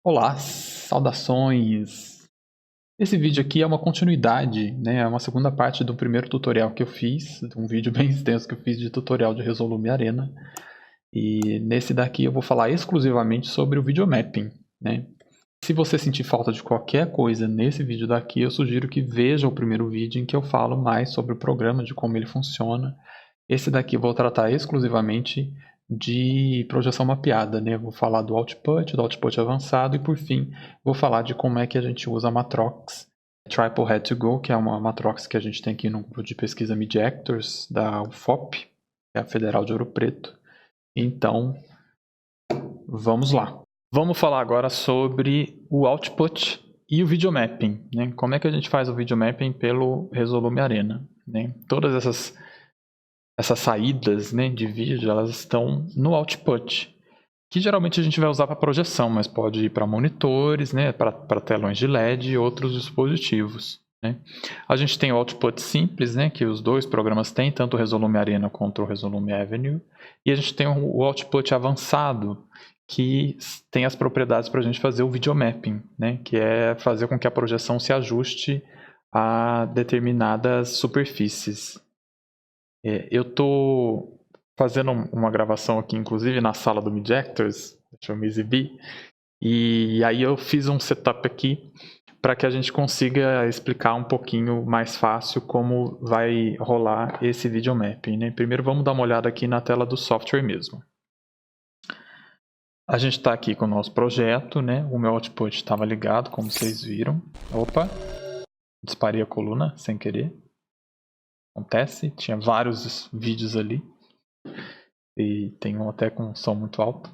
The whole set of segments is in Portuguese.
Olá, saudações! Esse vídeo aqui é uma continuidade, né? É uma segunda parte do primeiro tutorial que eu fiz, de um vídeo bem extenso que eu fiz de tutorial de Resolume Arena. E nesse daqui eu vou falar exclusivamente sobre o videomapping, né? Se você sentir falta de qualquer coisa nesse vídeo daqui, eu sugiro que veja o primeiro vídeo em que eu falo mais sobre o programa, de como ele funciona. Esse daqui eu vou tratar exclusivamente de projeção mapeada, né? Vou falar do output avançado e, por fim, vou falar de como é que a gente usa a Matrox Triple Head to Go, que é uma Matrox que a gente tem aqui no grupo de pesquisa Mid-Actors da UFOP, que é a Federal de Ouro Preto. Então, vamos lá. Vamos falar agora sobre o output e o videomapping, né? Como é que a gente faz o videomapping pelo Resolume Arena, né? Todas essas saídas, né, de vídeo, elas estão no output, que geralmente a gente vai usar para projeção, mas pode ir para monitores, né, para telões de LED e outros dispositivos, né. A gente tem o output simples, né, que os dois programas têm, tanto o Resolume Arena quanto o Resolume Avenue, e a gente tem o output avançado, que tem as propriedades para a gente fazer o videomapping, né, que é fazer com que a projeção se ajuste a determinadas superfícies. Eu tô fazendo uma gravação aqui, inclusive na sala do Mid-Actors, deixa eu me exibir, e aí eu fiz um setup aqui para que a gente consiga explicar um pouquinho mais fácil como vai rolar esse videomapping, né? Primeiro vamos dar uma olhada aqui na tela do software mesmo. A gente está aqui com o nosso projeto, né? O meu output estava ligado, como vocês viram. Opa, disparei a coluna sem querer. Acontece, tinha vários vídeos ali. E tem um até com som muito alto.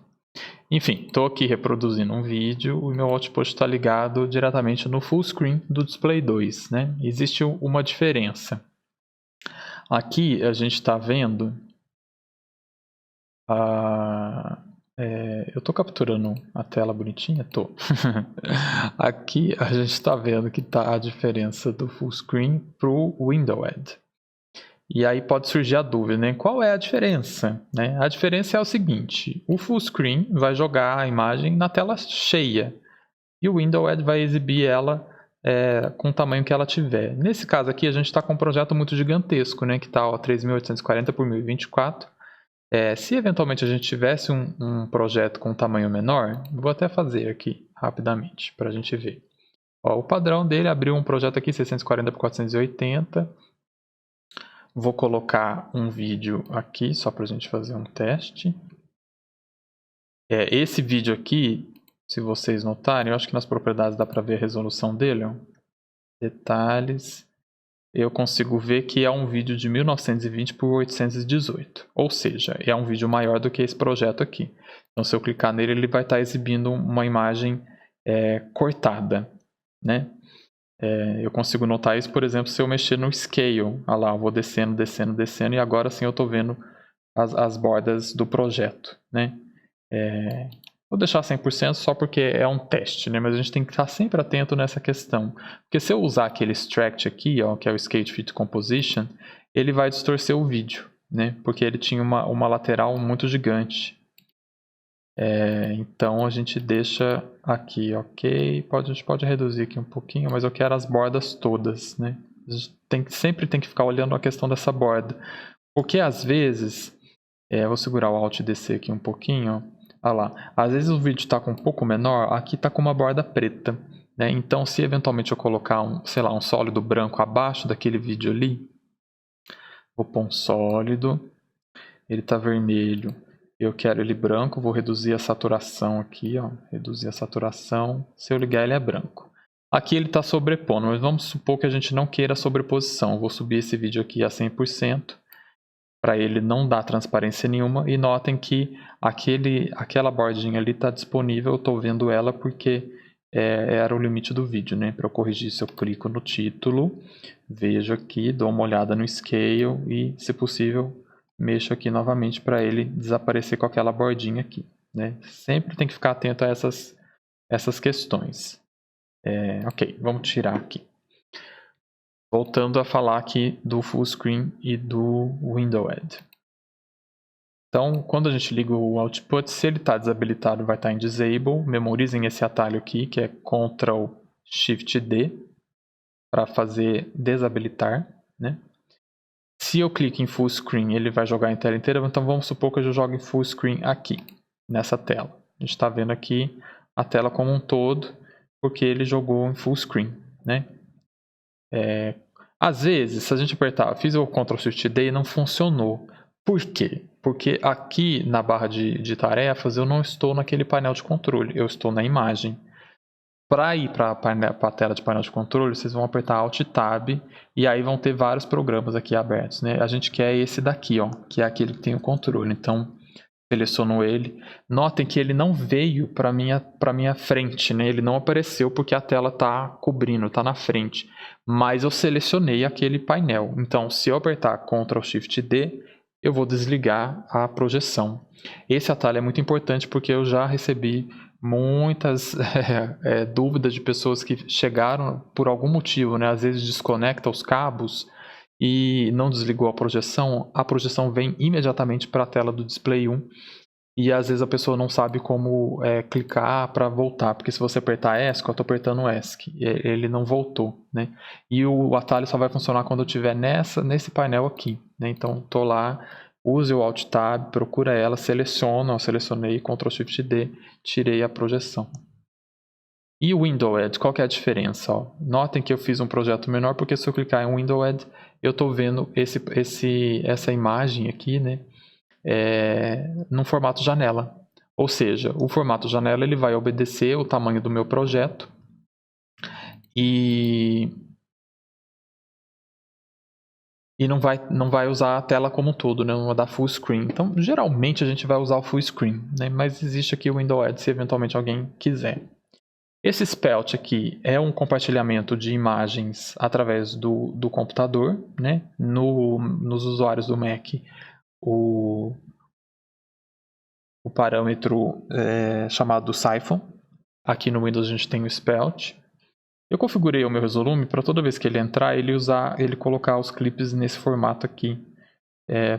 Enfim, estou aqui reproduzindo um vídeo, o meu output está ligado diretamente no full screen do Display 2, né? Existe uma diferença. Aqui a gente está vendo... eu estou capturando a tela bonitinha? Estou. Aqui a gente está vendo que está a diferença do full screen para o Windowed. E aí pode surgir a dúvida, né? Qual é a diferença? Né? A diferença é o seguinte, o full screen vai jogar a imagem na tela cheia e o Windowed vai exibir ela com o tamanho que ela tiver. Nesse caso aqui a gente está com um projeto muito gigantesco, né? Que está 3.840 por 1024. Se eventualmente a gente tivesse um projeto com um tamanho menor, vou até fazer aqui rapidamente para a gente ver. Ó, o padrão dele abriu um projeto aqui 640 por 480. Vou colocar um vídeo aqui, só para a gente fazer um teste. Esse vídeo aqui, se vocês notarem, eu acho que nas propriedades dá para ver a resolução dele. Ó. Detalhes. Eu consigo ver que é um vídeo de 1920 por 818. Ou seja, é um vídeo maior do que esse projeto aqui. Então, se eu clicar nele, ele vai estar exibindo uma imagem cortada, né? Eu consigo notar isso, por exemplo, se eu mexer no Scale. Olha lá, eu vou descendo, descendo, descendo, e agora sim eu estou vendo as bordas do projeto, né? Vou deixar 100% só porque é um teste, né? Mas a gente tem que estar sempre atento nessa questão. Porque se eu usar aquele extract aqui, ó, que é o Skate Fit Composition, ele vai distorcer o vídeo, né? Porque ele tinha uma lateral muito gigante. Então a gente deixa aqui, ok. A gente pode reduzir aqui um pouquinho, mas eu quero as bordas todas, né? A gente sempre tem que ficar olhando a questão dessa borda. Porque às vezes, vou segurar o Alt e descer aqui um pouquinho, olha lá. Às vezes o vídeo está com um pouco menor, aqui está com uma borda preta, né? Então se eventualmente eu colocar sei lá, um sólido branco abaixo daquele vídeo ali, vou pôr um sólido, ele está vermelho. Eu quero ele branco, vou reduzir a saturação aqui, ó, reduzir a saturação, se eu ligar ele é branco. Aqui ele está sobrepondo, mas vamos supor que a gente não queira sobreposição. Eu vou subir esse vídeo aqui a 100%, para ele não dar transparência nenhuma, e notem que aquela bordinha ali está disponível, eu estou vendo ela porque era o limite do vídeo, né? Para eu corrigir isso, eu clico no título, vejo aqui, dou uma olhada no Scale e, se possível, mexo aqui novamente para ele desaparecer com aquela bordinha aqui, né? Sempre tem que ficar atento a essas questões. Ok, vamos tirar aqui. Voltando a falar aqui do full screen e do Windowed. Então, quando a gente liga o output, se ele está desabilitado, vai estar em disable. Memorizem esse atalho aqui, que é Ctrl Shift D, para fazer desabilitar, né? Se eu clico em full screen, ele vai jogar em tela inteira, então vamos supor que eu jogo em full screen aqui, nessa tela. A gente está vendo aqui a tela como um todo, porque ele jogou em full screen, né? Às vezes, se a gente apertar, fiz o Ctrl Shift D e não funcionou. Por quê? Porque aqui na barra de tarefas eu não estou naquele painel de controle, eu estou na imagem. Para ir para a tela de painel de controle, vocês vão apertar Alt Tab e aí vão ter vários programas aqui abertos, né? A gente quer esse daqui, ó, que é aquele que tem o controle. Então, seleciono ele. Notem que ele não veio para minha frente, né? Ele não apareceu porque a tela está cobrindo, está na frente. Mas eu selecionei aquele painel. Então, se eu apertar Ctrl Shift D, eu vou desligar a projeção. Esse atalho é muito importante porque eu já recebi muitas dúvidas de pessoas que chegaram por algum motivo, né? Às vezes desconecta os cabos e não desligou a projeção vem imediatamente para a tela do Display 1 e às vezes a pessoa não sabe como clicar para voltar, porque se você apertar ESC, eu estou apertando ESC, ele não voltou, né? E o atalho só vai funcionar quando eu estiver nesse painel aqui, né? Então estou lá, use o Alt Tab, procura ela, seleciona, eu selecionei, Ctrl Shift D, tirei a projeção. E o Window-Ed, qual que é a diferença? Ó? Notem que eu fiz um projeto menor, porque se eu clicar em Window-Ed, eu estou vendo essa imagem aqui, né, num formato janela. Ou seja, o formato janela ele vai obedecer o tamanho do meu projeto e não vai usar a tela como um todo, né? Não vai dar full screen. Então, geralmente a gente vai usar o full screen, né? Mas existe aqui o Window-Ed se eventualmente alguém quiser. Esse Spelt aqui é um compartilhamento de imagens através do computador, né? Nos usuários do Mac, o parâmetro chamado Siphon. Aqui no Windows a gente tem o Spelt. Eu configurei o meu Resolume para toda vez que ele entrar, ele colocar os clipes nesse formato aqui.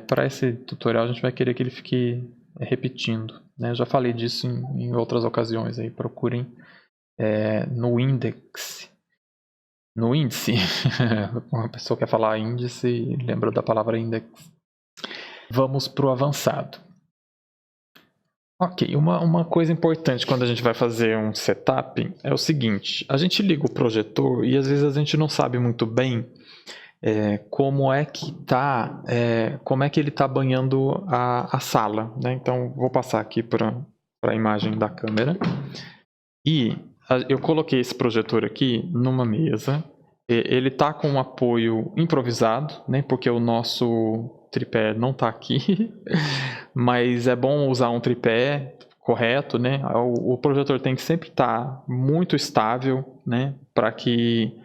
Para esse tutorial a gente vai querer que ele fique repetindo, né? Eu já falei disso em outras ocasiões, aí procurem no índice. No índice, uma pessoa quer falar índice e lembra da palavra index. Vamos para o avançado. Ok, uma coisa importante quando a gente vai fazer um setup é o seguinte, a gente liga o projetor e às vezes a gente não sabe muito bem como é que ele está banhando a sala, né? Então vou passar aqui para a imagem da câmera e eu coloquei esse projetor aqui numa mesa. Ele está com um apoio improvisado, né? Porque o nosso tripé não está aqui, mas é bom usar um tripé correto, né? O projetor tem que sempre estar muito estável, né? Para que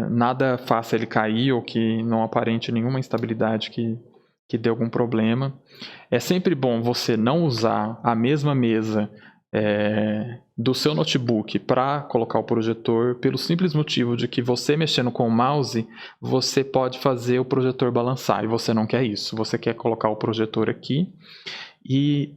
nada faça ele cair ou que não aparente nenhuma instabilidade que dê algum problema. É sempre bom você não usar a mesma mesa do seu notebook para colocar o projetor, pelo simples motivo de que você mexendo com o mouse, você pode fazer o projetor balançar, e você não quer isso. Você quer colocar o projetor aqui e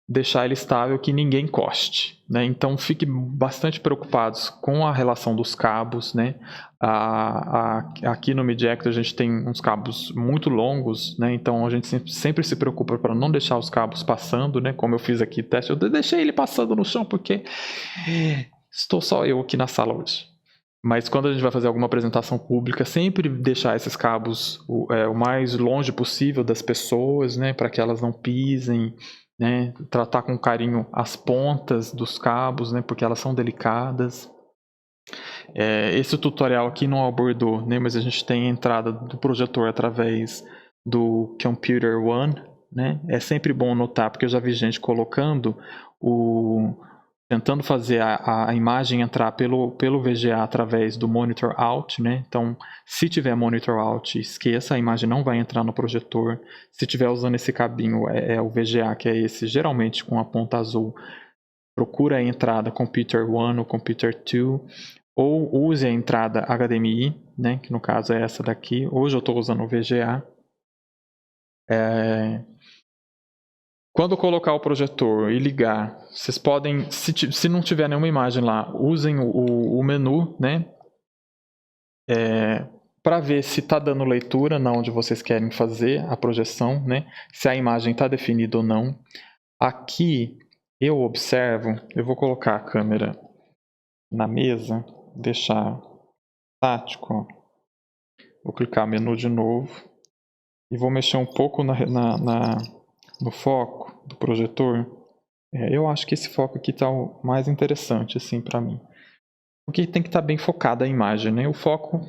deixar ele estável, que ninguém encoste, né? Então fique bastante preocupados com a relação dos cabos, né? Aqui no MediaActor a gente tem uns cabos muito longos, né? Então a gente sempre se preocupa para não deixar os cabos passando, né? Como eu fiz aqui teste, eu deixei ele passando no chão porque estou só eu aqui na sala hoje. Mas quando a gente vai fazer alguma apresentação pública, sempre deixar esses cabos o mais longe possível das pessoas, né? Para que elas não pisem, né? Tratar com carinho as pontas dos cabos, né? Porque elas são delicadas. Esse tutorial aqui não abordou, né? Mas a gente tem a entrada do projetor através do Computer One, né? É sempre bom notar, porque eu já vi gente colocando tentando fazer a imagem entrar pelo VGA através do Monitor Out, né? Então, se tiver Monitor Out, esqueça, a imagem não vai entrar no projetor. Se tiver usando esse cabinho, o VGA, que é esse, geralmente com a ponta azul, procura a entrada Computer 1 ou Computer 2, ou use a entrada HDMI, né? Que no caso é essa daqui. Hoje eu estou usando o VGA. Quando colocar o projetor e ligar, vocês podem, se não tiver nenhuma imagem lá, usem o menu, né? Para ver se está dando leitura na onde vocês querem fazer a projeção, né? Se a imagem está definida ou não. Aqui eu observo, eu vou colocar a câmera na mesa, deixar tático, ó. Vou clicar menu de novo e vou mexer um pouco no foco do projetor. Eu acho que esse foco aqui está o mais interessante assim para mim, porque tem que estar bem focada a imagem, né? O foco,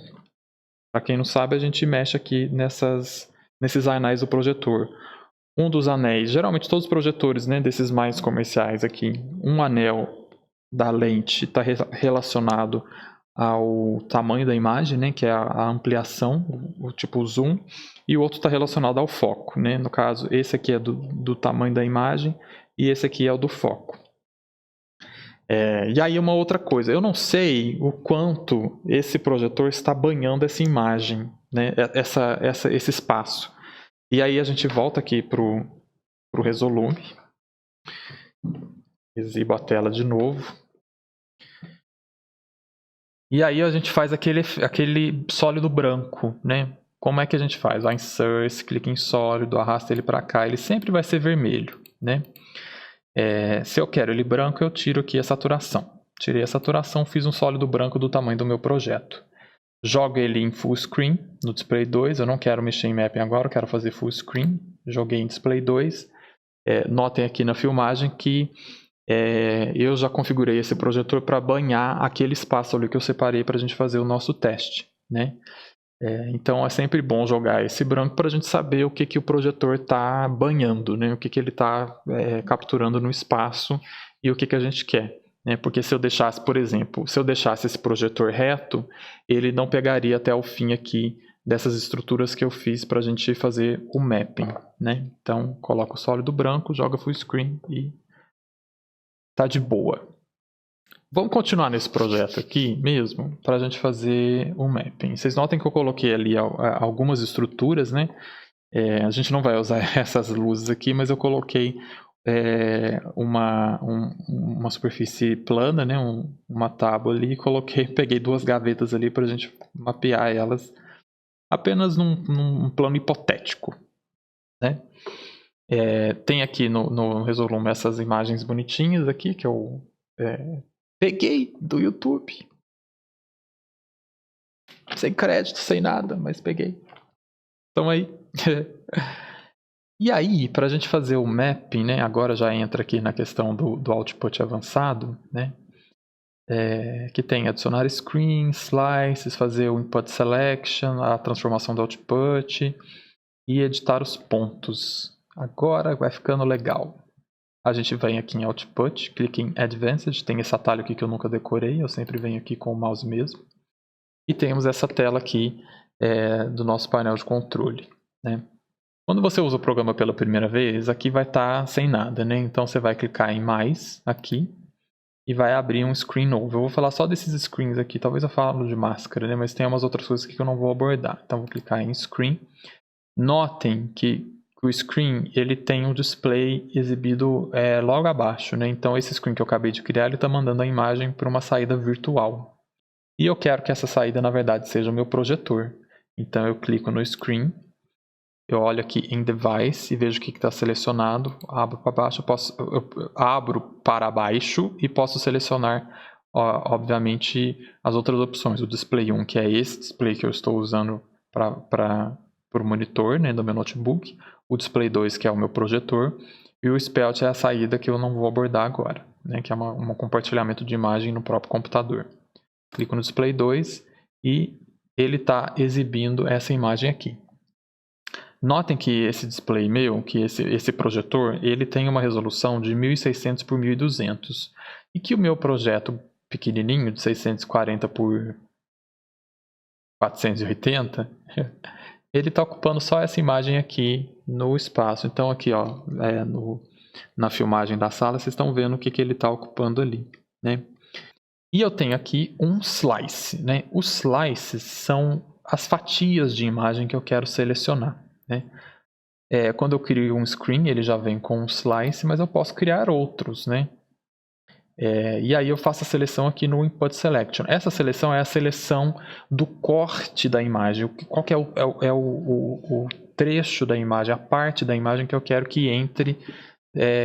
para quem não sabe, a gente mexe aqui nesses anéis do projetor. Um dos anéis, geralmente todos os projetores, né, desses mais comerciais aqui, um anel da lente está relacionado ao tamanho da imagem, né, que é a ampliação, o tipo zoom, e o outro está relacionado ao foco, né? No caso, esse aqui é do tamanho da imagem e esse aqui é o do foco. E aí uma outra coisa, eu não sei o quanto esse projetor está banhando essa imagem, né, esse espaço. E aí a gente volta aqui para o Resolume, exibo a tela de novo. E aí a gente faz aquele sólido branco, né? Como é que a gente faz? Vai em Source, clica em sólido, arrasta ele para cá, ele sempre vai ser vermelho, né? Se eu quero ele branco, eu tiro aqui a saturação. Tirei a saturação, fiz um sólido branco do tamanho do meu projeto. Jogo ele em Full Screen, no Display 2, eu não quero mexer em Mapping agora, eu quero fazer Full Screen. Joguei em Display 2. Notem aqui na filmagem que eu já configurei esse projetor para banhar aquele espaço ali que eu separei para a gente fazer o nosso teste, né? Então é sempre bom jogar esse branco para a gente saber o que o projetor está banhando, né? O que ele está capturando no espaço e o que a gente quer, né? Porque se eu deixasse, por exemplo, se eu deixasse esse projetor reto, ele não pegaria até o fim aqui dessas estruturas que eu fiz para a gente fazer o mapping, né? Então coloca o sólido branco, joga full screen e tá de boa. Vamos continuar nesse projeto aqui mesmo, para a gente fazer um mapping. Vocês notem que eu coloquei ali algumas estruturas, né? A gente não vai usar essas luzes aqui, mas eu coloquei uma superfície plana, né? Uma tábua ali, e peguei duas gavetas ali para a gente mapear elas apenas num plano hipotético, né? Tem aqui no Resolume essas imagens bonitinhas aqui que eu peguei do YouTube. Sem crédito, sem nada, mas peguei. Então aí. E aí, para a gente fazer o mapping, né? Agora já entra aqui na questão do output avançado, né? Que tem adicionar screen, slices, fazer o input selection, a transformação do output e editar os pontos. Agora vai ficando legal. A gente vem aqui em Output, clica em Advanced, tem esse atalho aqui que eu nunca decorei, eu sempre venho aqui com o mouse mesmo. E temos essa tela aqui do nosso painel de controle, né? Quando você usa o programa pela primeira vez, aqui vai estar sem nada, né? Então você vai clicar em Mais aqui e vai abrir um screen novo. Eu vou falar só desses screens aqui, talvez eu falo de máscara, né? Mas tem umas outras coisas aqui que eu não vou abordar. Então vou clicar em Screen. Notem que o screen ele tem um display exibido logo abaixo, né? Então esse screen que eu acabei de criar, ele está mandando a imagem para uma saída virtual. E eu quero que essa saída, na verdade, seja o meu projetor. Então eu clico no screen, eu olho aqui em device e vejo o que está selecionado, abro para baixo, eu abro para baixo e posso selecionar, obviamente, as outras opções. O display 1, que é esse display que eu estou usando para o monitor, né, do meu notebook. O display 2, que é o meu projetor. E o Spelt é a saída que eu não vou abordar agora, né, que é um compartilhamento de imagem no próprio computador. Clico no display 2 e ele está exibindo essa imagem aqui. Notem que esse display meu, que esse projetor, ele tem uma resolução de 1600 por 1200 e que o meu projeto pequenininho de 640 por 480, ele está ocupando só essa imagem aqui no espaço. Então aqui, ó, na filmagem da sala, vocês estão vendo o que ele está ocupando ali, né? E eu tenho aqui um slice, né? Os slices são as fatias de imagem que eu quero selecionar, né? Quando eu crio um screen, ele já vem com um slice, mas eu posso criar outros, né? E aí eu faço a seleção aqui no Input Selection. Essa seleção é a seleção do corte da imagem. Qual que é o trecho da imagem, a parte da imagem que eu quero que entre,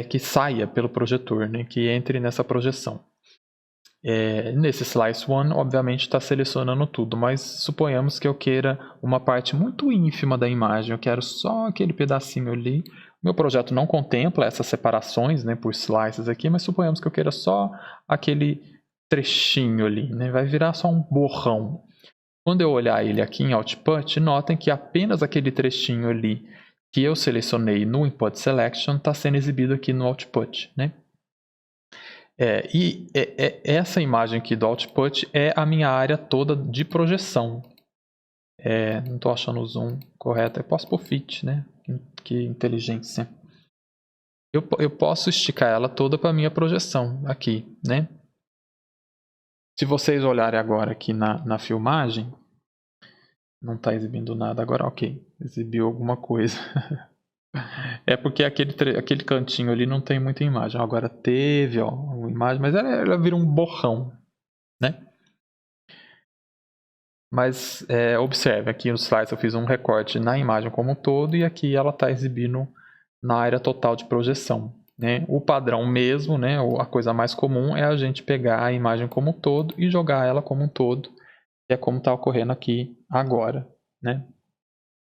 que saia pelo projetor, né? Que entre nessa projeção. Nesse Slice 1, obviamente está selecionando tudo, mas suponhamos que eu queira uma parte muito ínfima da imagem, eu quero só aquele pedacinho ali. Meu projeto não contempla essas separações, né, por slices aqui, mas suponhamos que eu queira só aquele trechinho ali, né, vai virar só um borrão. Quando eu olhar ele aqui em Output, notem que apenas aquele trechinho ali que eu selecionei no Input Selection está sendo exibido aqui no Output, né? Essa imagem aqui do Output é a minha área toda de projeção. Não estou achando o zoom correto. Eu posso pôr fit, né? Que inteligência. Eu posso esticar ela toda para a minha projeção aqui, né? Se vocês olharem agora aqui na filmagem, não está exibindo nada agora, ok. Exibiu alguma coisa. É porque aquele cantinho ali não tem muita imagem. Agora teve, ó, uma imagem, mas ela vira um borrão, né? Mas observe, aqui nos slides eu fiz um recorte na imagem como um todo e aqui ela está exibindo na área total de projeção, né? O padrão mesmo, né, a coisa mais comum é a gente pegar a imagem como um todo e jogar ela como um todo, que é como está ocorrendo aqui agora, né?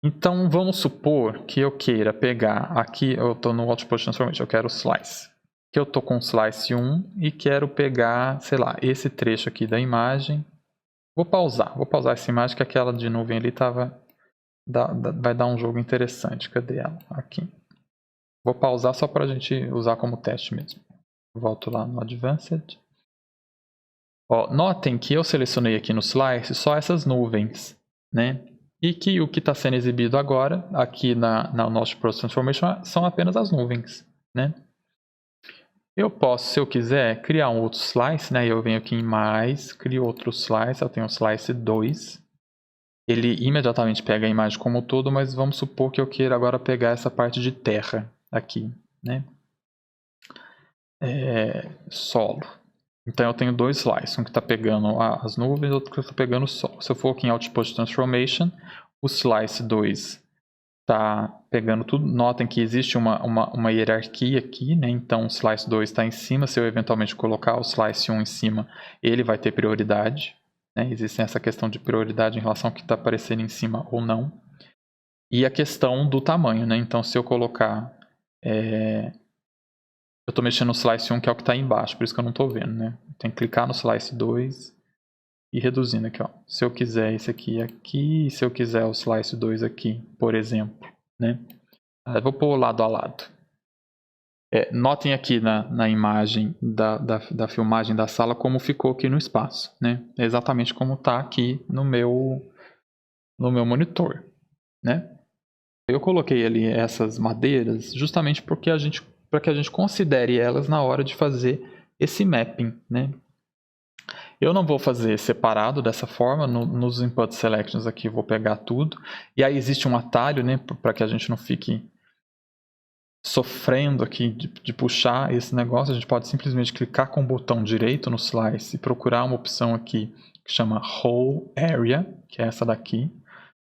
Então vamos supor que eu queira pegar, aqui eu estou no Output Transformation, eu quero o slice. Que eu estou com o slice 1 e quero pegar, sei lá, esse trecho aqui da imagem. Vou pausar essa imagem que aquela de nuvem ali vai dar um jogo interessante. Cadê ela? Aqui. Vou pausar só para a gente usar como teste mesmo. Volto lá no Advanced. Ó, notem que eu selecionei aqui no Slice só essas nuvens, né? E que o que está sendo exibido agora, aqui na nossa Process Transformation, são apenas as nuvens, né? Eu posso, se eu quiser, criar um outro slice, né? Eu venho aqui em mais, crio outro slice, eu tenho o slice 2. Ele imediatamente pega a imagem como um todo, mas vamos supor que eu queira agora pegar essa parte de terra aqui, né? Solo. Então eu tenho dois slices, um que está pegando as nuvens e outro que está pegando o sol. Se eu for aqui em Output Transformation, o slice 2 está pegando tudo. Notem que existe uma hierarquia aqui, né? Então o slice 2 está em cima. Se eu eventualmente colocar o slice 1 em cima, ele vai ter prioridade, né? Existe essa questão de prioridade em relação ao que está aparecendo em cima ou não. E a questão do tamanho, né? Então se eu colocar... Eu estou mexendo no slice 1, que é o que está embaixo, por isso que eu não estou vendo, né? Tem que clicar no slice 2 e reduzindo aqui, ó. Se eu quiser esse aqui, se eu quiser o slice 2 aqui, por exemplo, né? Eu vou pôr lado a lado. Notem aqui na imagem da filmagem da sala como ficou aqui no espaço, né? É exatamente como está aqui no meu monitor, né? Eu coloquei ali essas madeiras justamente porque para que a gente considere elas na hora de fazer esse mapping, né? Eu não vou fazer separado dessa forma, nos Input Selections aqui eu vou pegar tudo, e aí existe um atalho, né, para que a gente não fique sofrendo aqui de puxar esse negócio. A gente pode simplesmente clicar com o botão direito no slice e procurar uma opção aqui que chama Whole Area, que é essa daqui.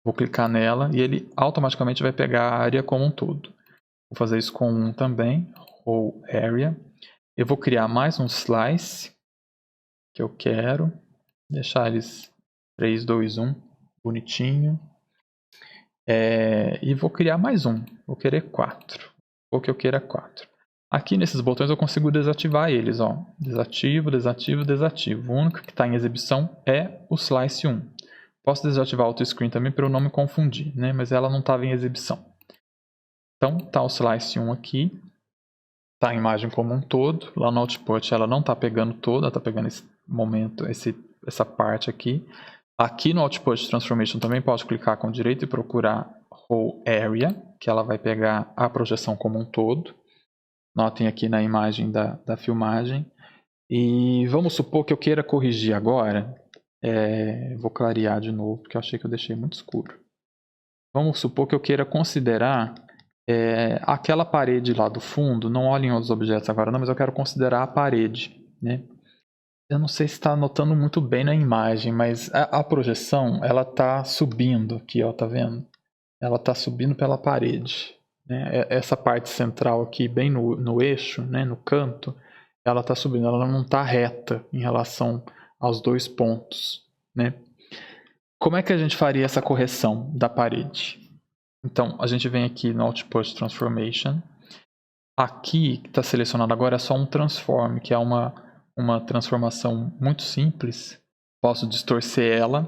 Vou clicar nela e ele automaticamente vai pegar a área como um todo. Vou fazer isso com um também, Whole Area. Eu vou criar mais um slice que eu quero. Deixar eles 3, 2, 1, bonitinho. E vou criar mais um. Vou querer 4. Ou que eu queira 4. Aqui nesses botões eu consigo desativar eles. Ó. Desativo, desativo, desativo. O único que está em exibição é o Slice 1. Posso desativar o Auto Screen também para eu não me confundir, né? Mas ela não estava em exibição. Então está o Slice 1 aqui. Está a imagem como um todo. Lá no Output ela não está pegando toda, ela está pegando esse momento, essa parte aqui. Aqui no Output Transformation também pode clicar com o direito e procurar Whole Area, que ela vai pegar a projeção como um todo. Notem aqui na imagem da filmagem. E vamos supor que eu queira corrigir agora. Vou clarear de novo, porque eu achei que eu deixei muito escuro. Vamos supor que eu queira considerar Aquela parede lá do fundo, não olhem os objetos agora não, mas eu quero considerar a parede, né? Eu não sei se está notando muito bem na imagem, mas a projeção, ela está subindo aqui, ó, tá vendo? Ela está subindo pela parede, né? Essa parte central aqui, bem no eixo, né, no canto, ela está subindo, ela não está reta em relação aos dois pontos, né? Como é que a gente faria essa correção da parede? Então, a gente vem aqui no Output Transformation. Aqui, que está selecionado agora, é só um transform, que é uma transformação muito simples. Posso distorcer ela.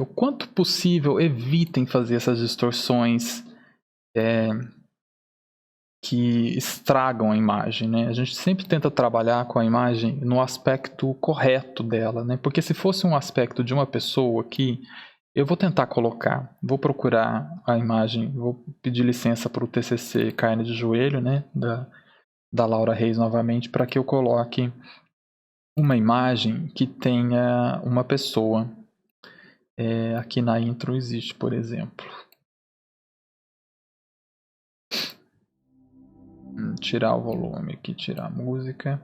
O quanto possível, evitem fazer essas distorções que estragam a imagem, né? A gente sempre tenta trabalhar com a imagem no aspecto correto dela, né? Porque se fosse um aspecto de uma pessoa aqui, eu vou tentar colocar, vou procurar a imagem, vou pedir licença para o TCC Carne de Joelho, né? Da Laura Reis novamente, para que eu coloque uma imagem que tenha uma pessoa. Aqui na intro existe, por exemplo. Tirar o volume aqui, tirar a música.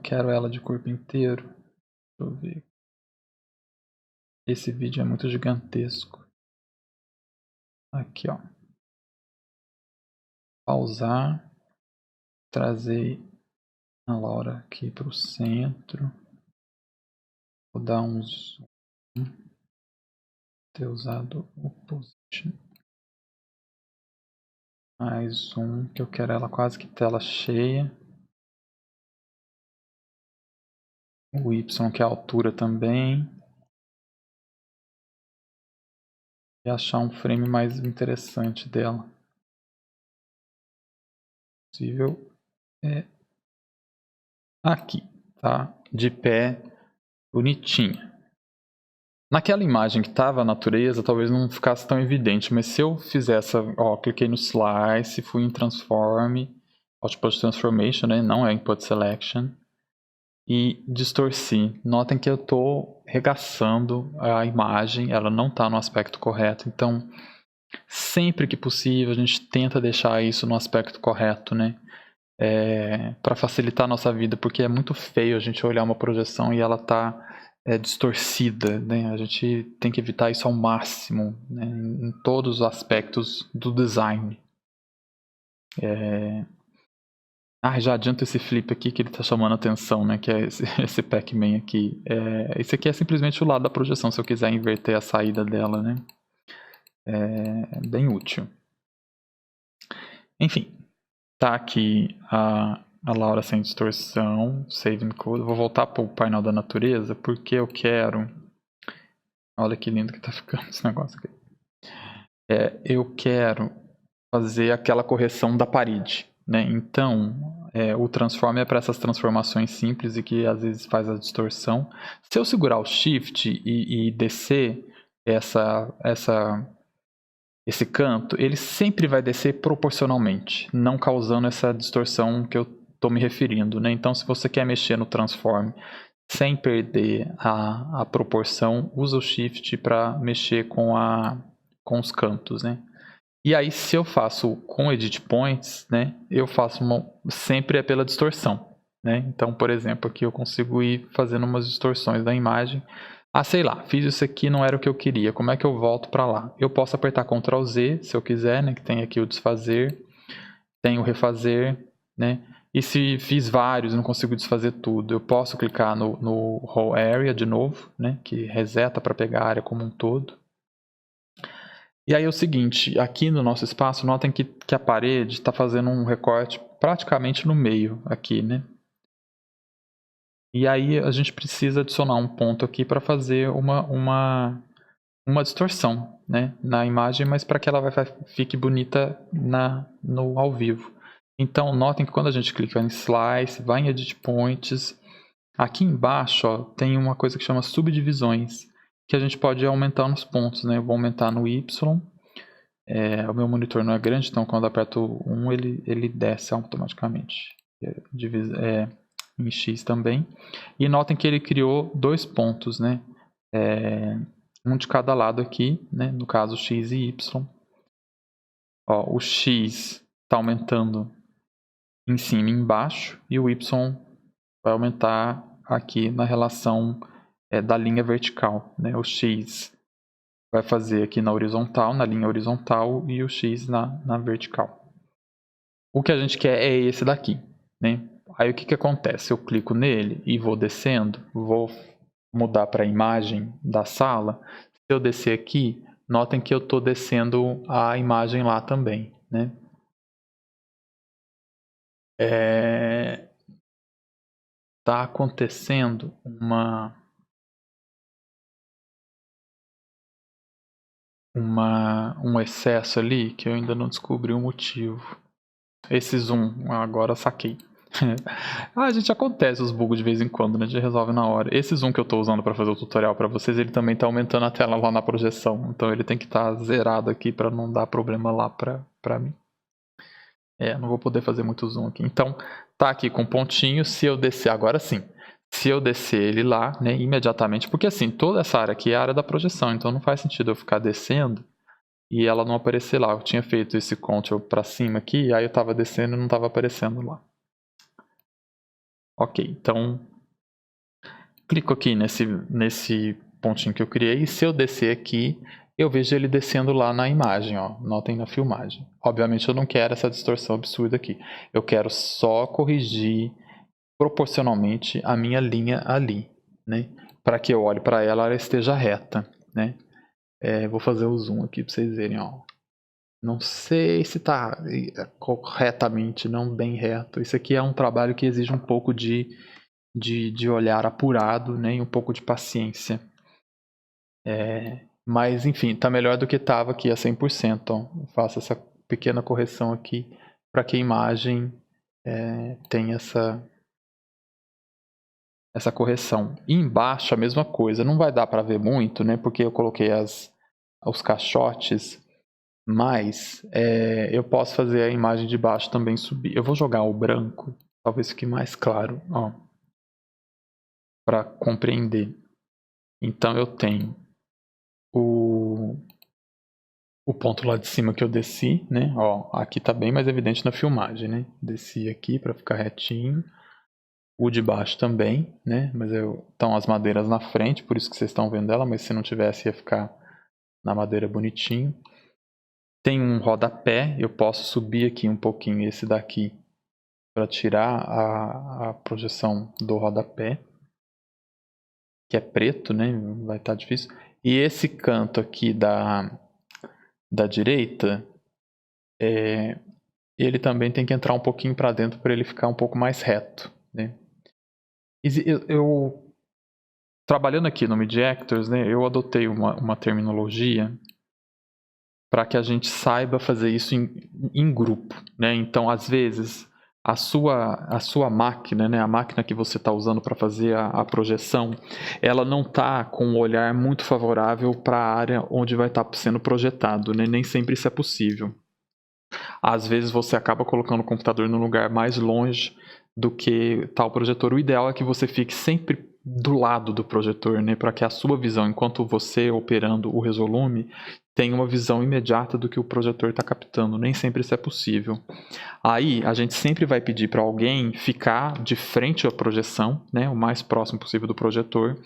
Quero ela de corpo inteiro. Deixa eu ver. Esse vídeo é muito gigantesco. Aqui, ó. Pausar. Trazer a Laura aqui para o centro. Vou dar um zoom. Ter usado o position. Mais um, que eu quero ela quase que tela cheia. O Y, que é a altura também. E achar um frame mais interessante dela. Possível aqui, tá? De pé, bonitinha. Naquela imagem que estava a natureza, talvez não ficasse tão evidente, mas se eu fizer essa, ó, cliquei no Slice, fui em Transform, Output Transformation, né? Não é Input Selection, e distorci. Notem que eu estou regaçando a imagem, ela não está no aspecto correto, então sempre que possível a gente tenta deixar isso no aspecto correto, né? Para facilitar a nossa vida, porque é muito feio a gente olhar uma projeção e ela está distorcida, né? A gente tem que evitar isso ao máximo, né? Em todos os aspectos do design. Já adianto esse flip aqui que ele está chamando a atenção, né? Que é esse Pac-Man aqui. Esse aqui é simplesmente o lado da projeção, se eu quiser inverter a saída dela, né? É bem útil. Enfim, tá aqui a Laura sem distorção, save in code. Vou voltar para o painel da natureza, porque eu quero... Olha que lindo que tá ficando esse negócio aqui. Eu quero fazer aquela correção da parede, né? Então, o transform é para essas transformações simples e que às vezes faz a distorção. Se eu segurar o Shift e descer esse canto, ele sempre vai descer proporcionalmente, não causando essa distorção que eu estou me referindo, né? Então, se você quer mexer no transform sem perder a proporção, usa o Shift para mexer com os cantos, né? E aí, se eu faço com Edit Points, né, eu faço sempre pela distorção, né? Então, por exemplo, aqui eu consigo ir fazendo umas distorções da imagem. Sei lá, fiz isso aqui, não era o que eu queria. Como é que eu volto para lá? Eu posso apertar Ctrl Z, se eu quiser, né, que tem aqui o desfazer, tem o refazer, né? E se fiz vários e não consigo desfazer tudo, eu posso clicar no Whole Area de novo, né, que reseta para pegar a área como um todo. E aí é o seguinte, aqui no nosso espaço, notem que a parede está fazendo um recorte praticamente no meio aqui, né? E aí a gente precisa adicionar um ponto aqui para fazer uma distorção, né, na imagem, mas para que ela fique bonita no ao vivo. Então notem que quando a gente clica em Slice, vai em Edit Points, aqui embaixo ó, tem uma coisa que chama subdivisões, que a gente pode aumentar nos pontos, né? Eu vou aumentar no Y. O meu monitor não é grande, então quando eu aperto 1 ele desce automaticamente. Em X também. E notem que ele criou dois pontos, né? um de cada lado aqui, né? No caso x e y. Ó, o x está aumentando em cima e embaixo, e o y vai aumentar aqui na relação da linha vertical, né? O x vai fazer aqui na horizontal, na linha horizontal, e o x na vertical. O que a gente quer é esse daqui, né? Aí o que acontece? Eu clico nele e vou descendo, vou mudar para a imagem da sala. Se eu descer aqui, notem que eu estou descendo a imagem lá também, né? Está acontecendo um excesso ali que eu ainda não descobri o motivo. Esse zoom, agora saquei. A gente acontece os bugs de vez em quando, né? A gente resolve na hora. Esse zoom que eu estou usando para fazer o tutorial para vocês, ele também está aumentando a tela lá na projeção. Então ele tem que estar zerado aqui para não dar problema lá para mim. Não vou poder fazer muito zoom aqui. Então, tá aqui com pontinho. Se eu descer, agora sim. Se eu descer ele lá, né, imediatamente, porque assim, toda essa área aqui é a área da projeção, então não faz sentido eu ficar descendo e ela não aparecer lá. Eu tinha feito esse Ctrl para cima aqui, aí eu estava descendo e não estava aparecendo lá. Ok, então clico aqui nesse pontinho que eu criei, e se eu descer aqui, eu vejo ele descendo lá na imagem, ó. Notem na filmagem. Obviamente eu não quero essa distorção absurda aqui. Eu quero só corrigir proporcionalmente a minha linha ali, né? Para que eu olhe para ela, ela esteja reta, né? Vou fazer o zoom aqui para vocês verem, ó. Não sei se está corretamente, não bem reto. Isso aqui é um trabalho que exige um pouco de olhar apurado, né? E um pouco de paciência. Mas, enfim, está melhor do que estava aqui a 100%. Ó. Eu faço essa pequena correção aqui para que a imagem tenha essa correção. E embaixo a mesma coisa. Não vai dar para ver muito, né? Porque eu coloquei os caixotes. Mas eu posso fazer a imagem de baixo também subir. Eu vou jogar o branco, talvez fique mais claro, ó, para compreender. Então eu tenho o ponto lá de cima que eu desci, né? Ó, aqui tá bem mais evidente na filmagem, né? Desci aqui para ficar retinho. O de baixo também, né? Mas estão as madeiras na frente, por isso que vocês estão vendo ela, mas se não tivesse ia ficar na madeira bonitinho. Tem um rodapé, eu posso subir aqui um pouquinho esse daqui para tirar a projeção do rodapé, que é preto, né? Vai estar difícil. E esse canto aqui da direita, ele também tem que entrar um pouquinho para dentro para ele ficar um pouco mais reto, né? Eu trabalhando aqui no Media Actors, né, eu adotei uma terminologia para que a gente saiba fazer isso em grupo, né? Então, às vezes, a sua máquina, né, a máquina que você está usando para fazer a projeção, ela não está com um olhar muito favorável para a área onde vai estar sendo projetado, né? Nem sempre isso é possível. Às vezes você acaba colocando o computador num lugar mais longe do que está o projetor. O ideal é que você fique sempre do lado do projetor, né, para que a sua visão, enquanto você operando o Resolume, tenha uma visão imediata do que o projetor está captando. Nem sempre isso é possível. Aí a gente sempre vai pedir para alguém ficar de frente à projeção, né, o mais próximo possível do projetor,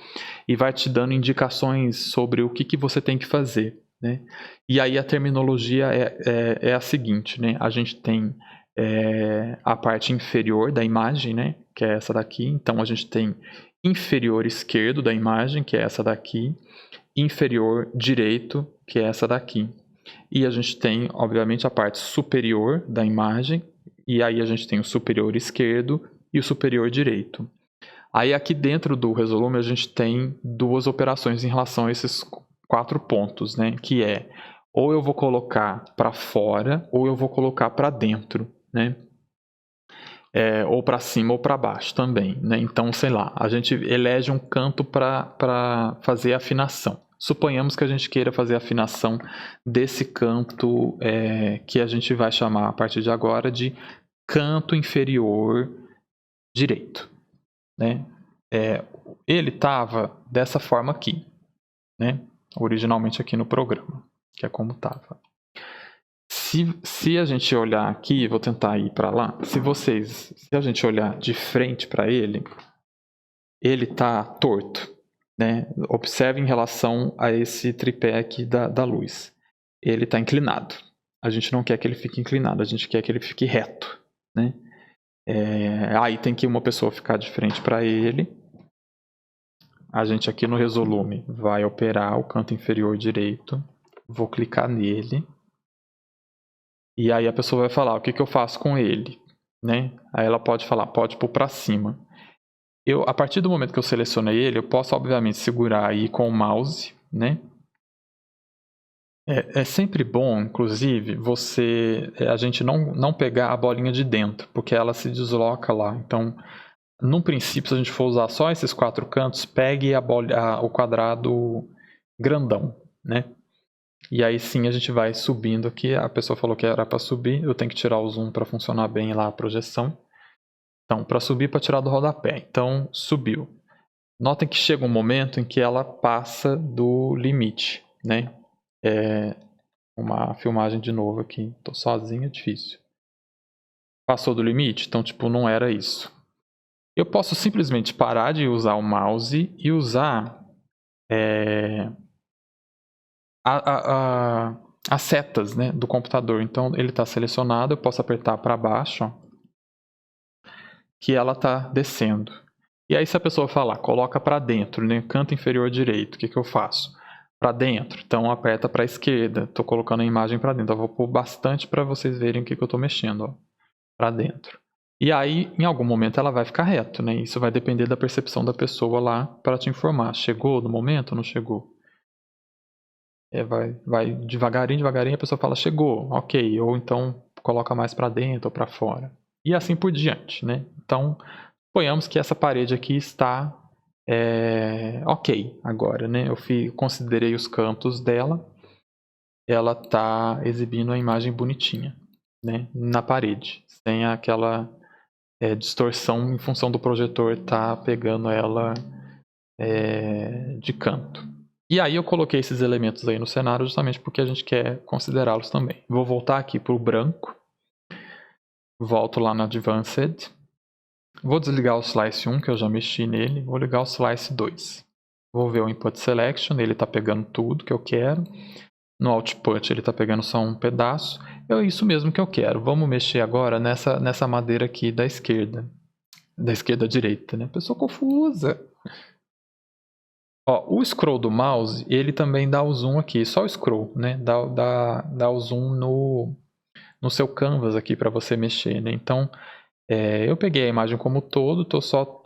e vai te dando indicações sobre o que você tem que fazer, né? E aí a terminologia é a seguinte, né? A gente tem a parte inferior da imagem, né, que é essa daqui. Então a gente tem inferior esquerdo da imagem, que é essa daqui, inferior direito, que é essa daqui. E a gente tem, obviamente, a parte superior da imagem, e aí a gente tem o superior esquerdo e o superior direito. Aí aqui dentro do Resolume a gente tem duas operações em relação a esses 4 pontos, né? Que é, ou eu vou colocar para fora, ou eu vou colocar para dentro, né? Ou para cima ou para baixo também, né? Então, sei lá, a gente elege um canto para fazer a afinação. Suponhamos que a gente queira fazer a afinação desse canto que a gente vai chamar a partir de agora de canto inferior direito, né? Ele estava dessa forma aqui, né? originalmente aqui no programa, que é como estava. Se a gente olhar aqui, vou tentar ir para lá, se a gente olhar de frente para ele está torto, né? Observe em relação a esse tripé aqui da luz. Ele está inclinado. A gente não quer que ele fique inclinado, a gente quer que ele fique reto, né? Aí tem que uma pessoa ficar de frente para ele. A gente aqui no Resolume vai operar o canto inferior direito. Vou clicar nele. E aí a pessoa vai falar, o que eu faço com ele? Né? Aí ela pode falar, pode pôr para cima. A partir do momento que eu selecionei ele, eu posso obviamente segurar aí com o mouse, né? É sempre bom, inclusive, a gente não pegar a bolinha de dentro, porque ela se desloca lá. Então, no princípio, se a gente for usar só esses 4 cantos, pegue o quadrado grandão, né? E aí sim a gente vai subindo aqui. A pessoa falou que era para subir, eu tenho que tirar o zoom para funcionar bem lá a projeção. Então, para subir, para tirar do rodapé. Então, subiu. Notem que chega um momento em que ela passa do limite, né? Uma filmagem de novo aqui. Tô sozinho, é difícil. Passou do limite? Então, tipo, não era isso. Eu posso simplesmente parar de usar o mouse e usar as setas, né, do computador. Então, ele está selecionado, eu posso apertar para baixo, ó, que ela está descendo. E aí, se a pessoa falar, coloca para dentro, né, canto inferior direito, o que eu faço? Para dentro, então aperta para a esquerda. Estou colocando a imagem para dentro. Eu vou pôr bastante para vocês verem o que eu estou mexendo, para dentro. E aí, em algum momento, ela vai ficar reto, né? Isso vai depender da percepção da pessoa lá para te informar. Chegou no momento ou não chegou? Vai devagarinho, devagarinho, a pessoa fala chegou, ok. Ou então coloca mais para dentro ou para fora. E assim por diante, né? Então, suponhamos que essa parede aqui está ok agora, né? Eu considerei os cantos dela. Ela está exibindo a imagem bonitinha, né? Na parede, sem aquela distorção em função do projetor estar pegando ela de canto. E aí eu coloquei esses elementos aí no cenário justamente porque a gente quer considerá-los também. Vou voltar aqui para o branco. Volto lá no Advanced. Vou desligar o Slice 1, que eu já mexi nele. Vou ligar o Slice 2. Vou ver o Input Selection. Ele está pegando tudo que eu quero. No Output ele está pegando só um pedaço. É isso mesmo que eu quero. Vamos mexer agora nessa madeira aqui da esquerda. Da esquerda à direita, né? Pessoa confusa. Ó, o scroll do mouse, ele também dá o zoom aqui. Só o scroll, né? Dá o zoom no seu canvas aqui para você mexer, né? Então, eu peguei a imagem como um todo, estou só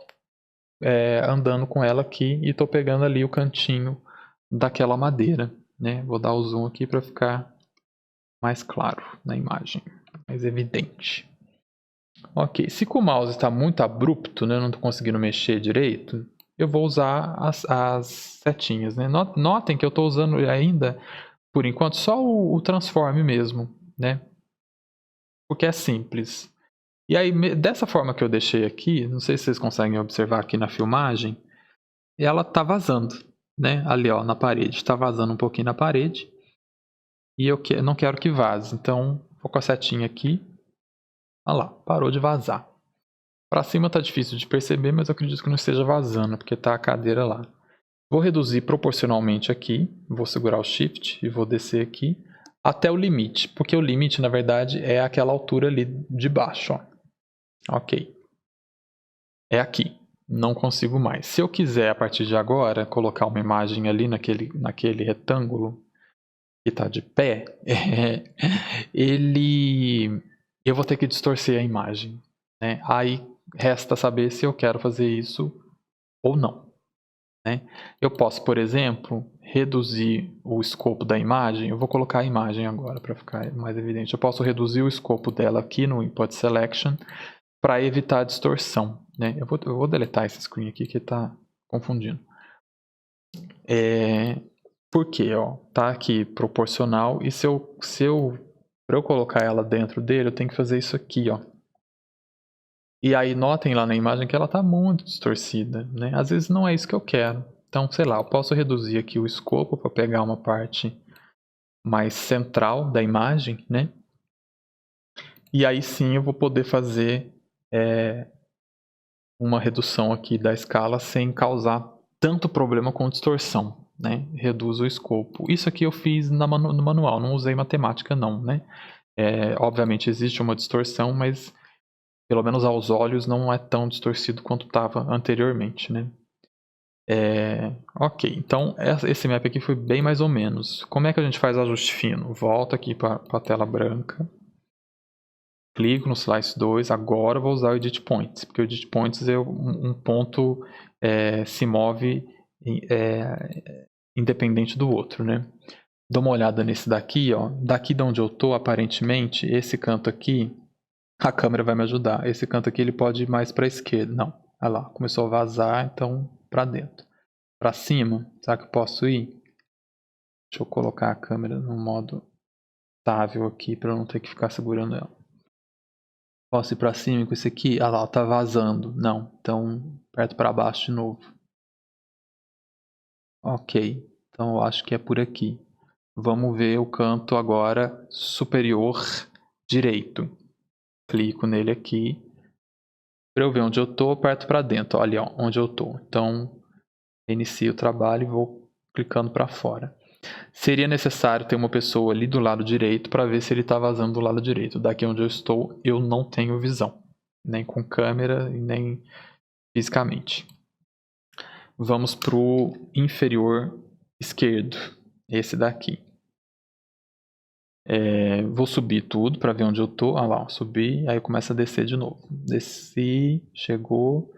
andando com ela aqui e estou pegando ali o cantinho daquela madeira, né? Vou dar o zoom aqui para ficar mais claro na imagem, mais evidente. Ok, se com o mouse está muito abrupto, né? Eu não estou conseguindo mexer direito, eu vou usar as setinhas, né? Notem que eu estou usando ainda, por enquanto, só o transform mesmo, né? Porque é simples. E aí, dessa forma que eu deixei aqui, não sei se vocês conseguem observar aqui na filmagem, ela tá vazando, né? Ali, ó, na parede. Tá vazando um pouquinho na parede. E eu não quero que vaze. Então, vou com a setinha aqui. Olha lá, parou de vazar. Para cima tá difícil de perceber, mas eu acredito que não esteja vazando, porque tá a cadeira lá. Vou reduzir proporcionalmente aqui. Vou segurar o Shift e vou descer aqui até o limite. Porque o limite, na verdade, é aquela altura ali de baixo, ó. Ok. É aqui. Não consigo mais. Se eu quiser, a partir de agora, colocar uma imagem ali naquele retângulo que está de pé, eu vou ter que distorcer a imagem, né? Aí resta saber se eu quero fazer isso ou não, né? Eu posso, por exemplo, reduzir o escopo da imagem. Eu vou colocar a imagem agora para ficar mais evidente. Eu posso reduzir o escopo dela aqui no Input Selection para evitar a distorção, né? Eu vou deletar esse screen aqui que está confundindo. Por quê? Ó, tá aqui proporcional e para eu colocar ela dentro dele, eu tenho que fazer isso aqui, ó. E aí notem lá na imagem que ela está muito distorcida, né? Às vezes não é isso que eu quero. Então, sei lá, eu posso reduzir aqui o escopo para pegar uma parte mais central da imagem, né? E aí sim eu vou poder fazer uma redução aqui da escala sem causar tanto problema com distorção, né? Reduz o escopo. Isso aqui eu fiz no manual, não usei matemática não, né? Obviamente existe uma distorção, mas pelo menos aos olhos não é tão distorcido quanto estava anteriormente, né? Ok, então esse map aqui foi bem mais ou menos. Como é que a gente faz ajuste fino? Volto aqui para a tela branca. Clico no Slice 2, agora eu vou usar o Edit Points, porque o Edit Points é um ponto se move independente do outro, né? Dá uma olhada nesse daqui, ó. Daqui de onde eu tô, aparentemente, esse canto aqui, a câmera vai me ajudar. Esse canto aqui ele pode ir mais para a esquerda. Não, olha lá, começou a vazar, então para dentro. Para cima, será que eu posso ir? Deixa eu colocar a câmera no modo estável aqui para eu não ter que ficar segurando ela. Posso ir para cima com esse aqui? Ah lá, tá vazando. Não, então aperto para baixo de novo. Ok, então eu acho que é por aqui. Vamos ver o canto agora superior direito. Clico nele aqui. Para eu ver onde eu tô, aperto para dentro. Olha onde eu tô. Então, inicio o trabalho e vou clicando para fora. Seria necessário ter uma pessoa ali do lado direito para ver se ele está vazando do lado direito. Daqui onde eu estou, eu não tenho visão. Nem com câmera e nem fisicamente. Vamos para o inferior esquerdo. Esse daqui. Vou subir tudo para ver onde eu tô. Olha lá, subi, aí começa a descer de novo. Desci, chegou,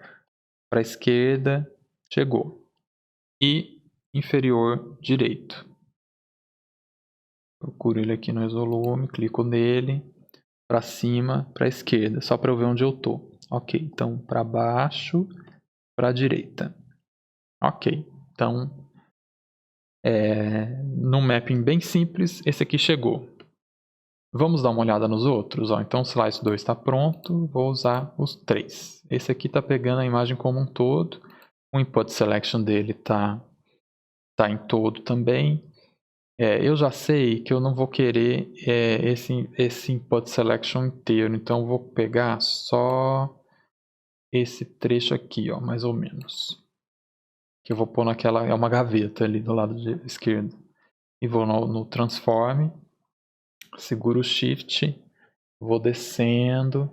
para a esquerda, chegou. E inferior direito. Procuro ele aqui no Resolume, clico nele, para cima, para a esquerda, só para eu ver onde eu tô. Ok, então para baixo, para a direita. Ok, então num mapping bem simples, esse aqui chegou. Vamos dar uma olhada nos outros? Então o Slice 2 está pronto, vou usar os 3. Esse aqui está pegando a imagem como um todo, o Input Selection dele está em todo também. Eu já sei que eu não vou querer esse Input Selection inteiro, então eu vou pegar só esse trecho aqui, ó, mais ou menos. Que eu vou pôr naquela, é uma gaveta ali do lado esquerdo. E vou no Transform, seguro o Shift, vou descendo.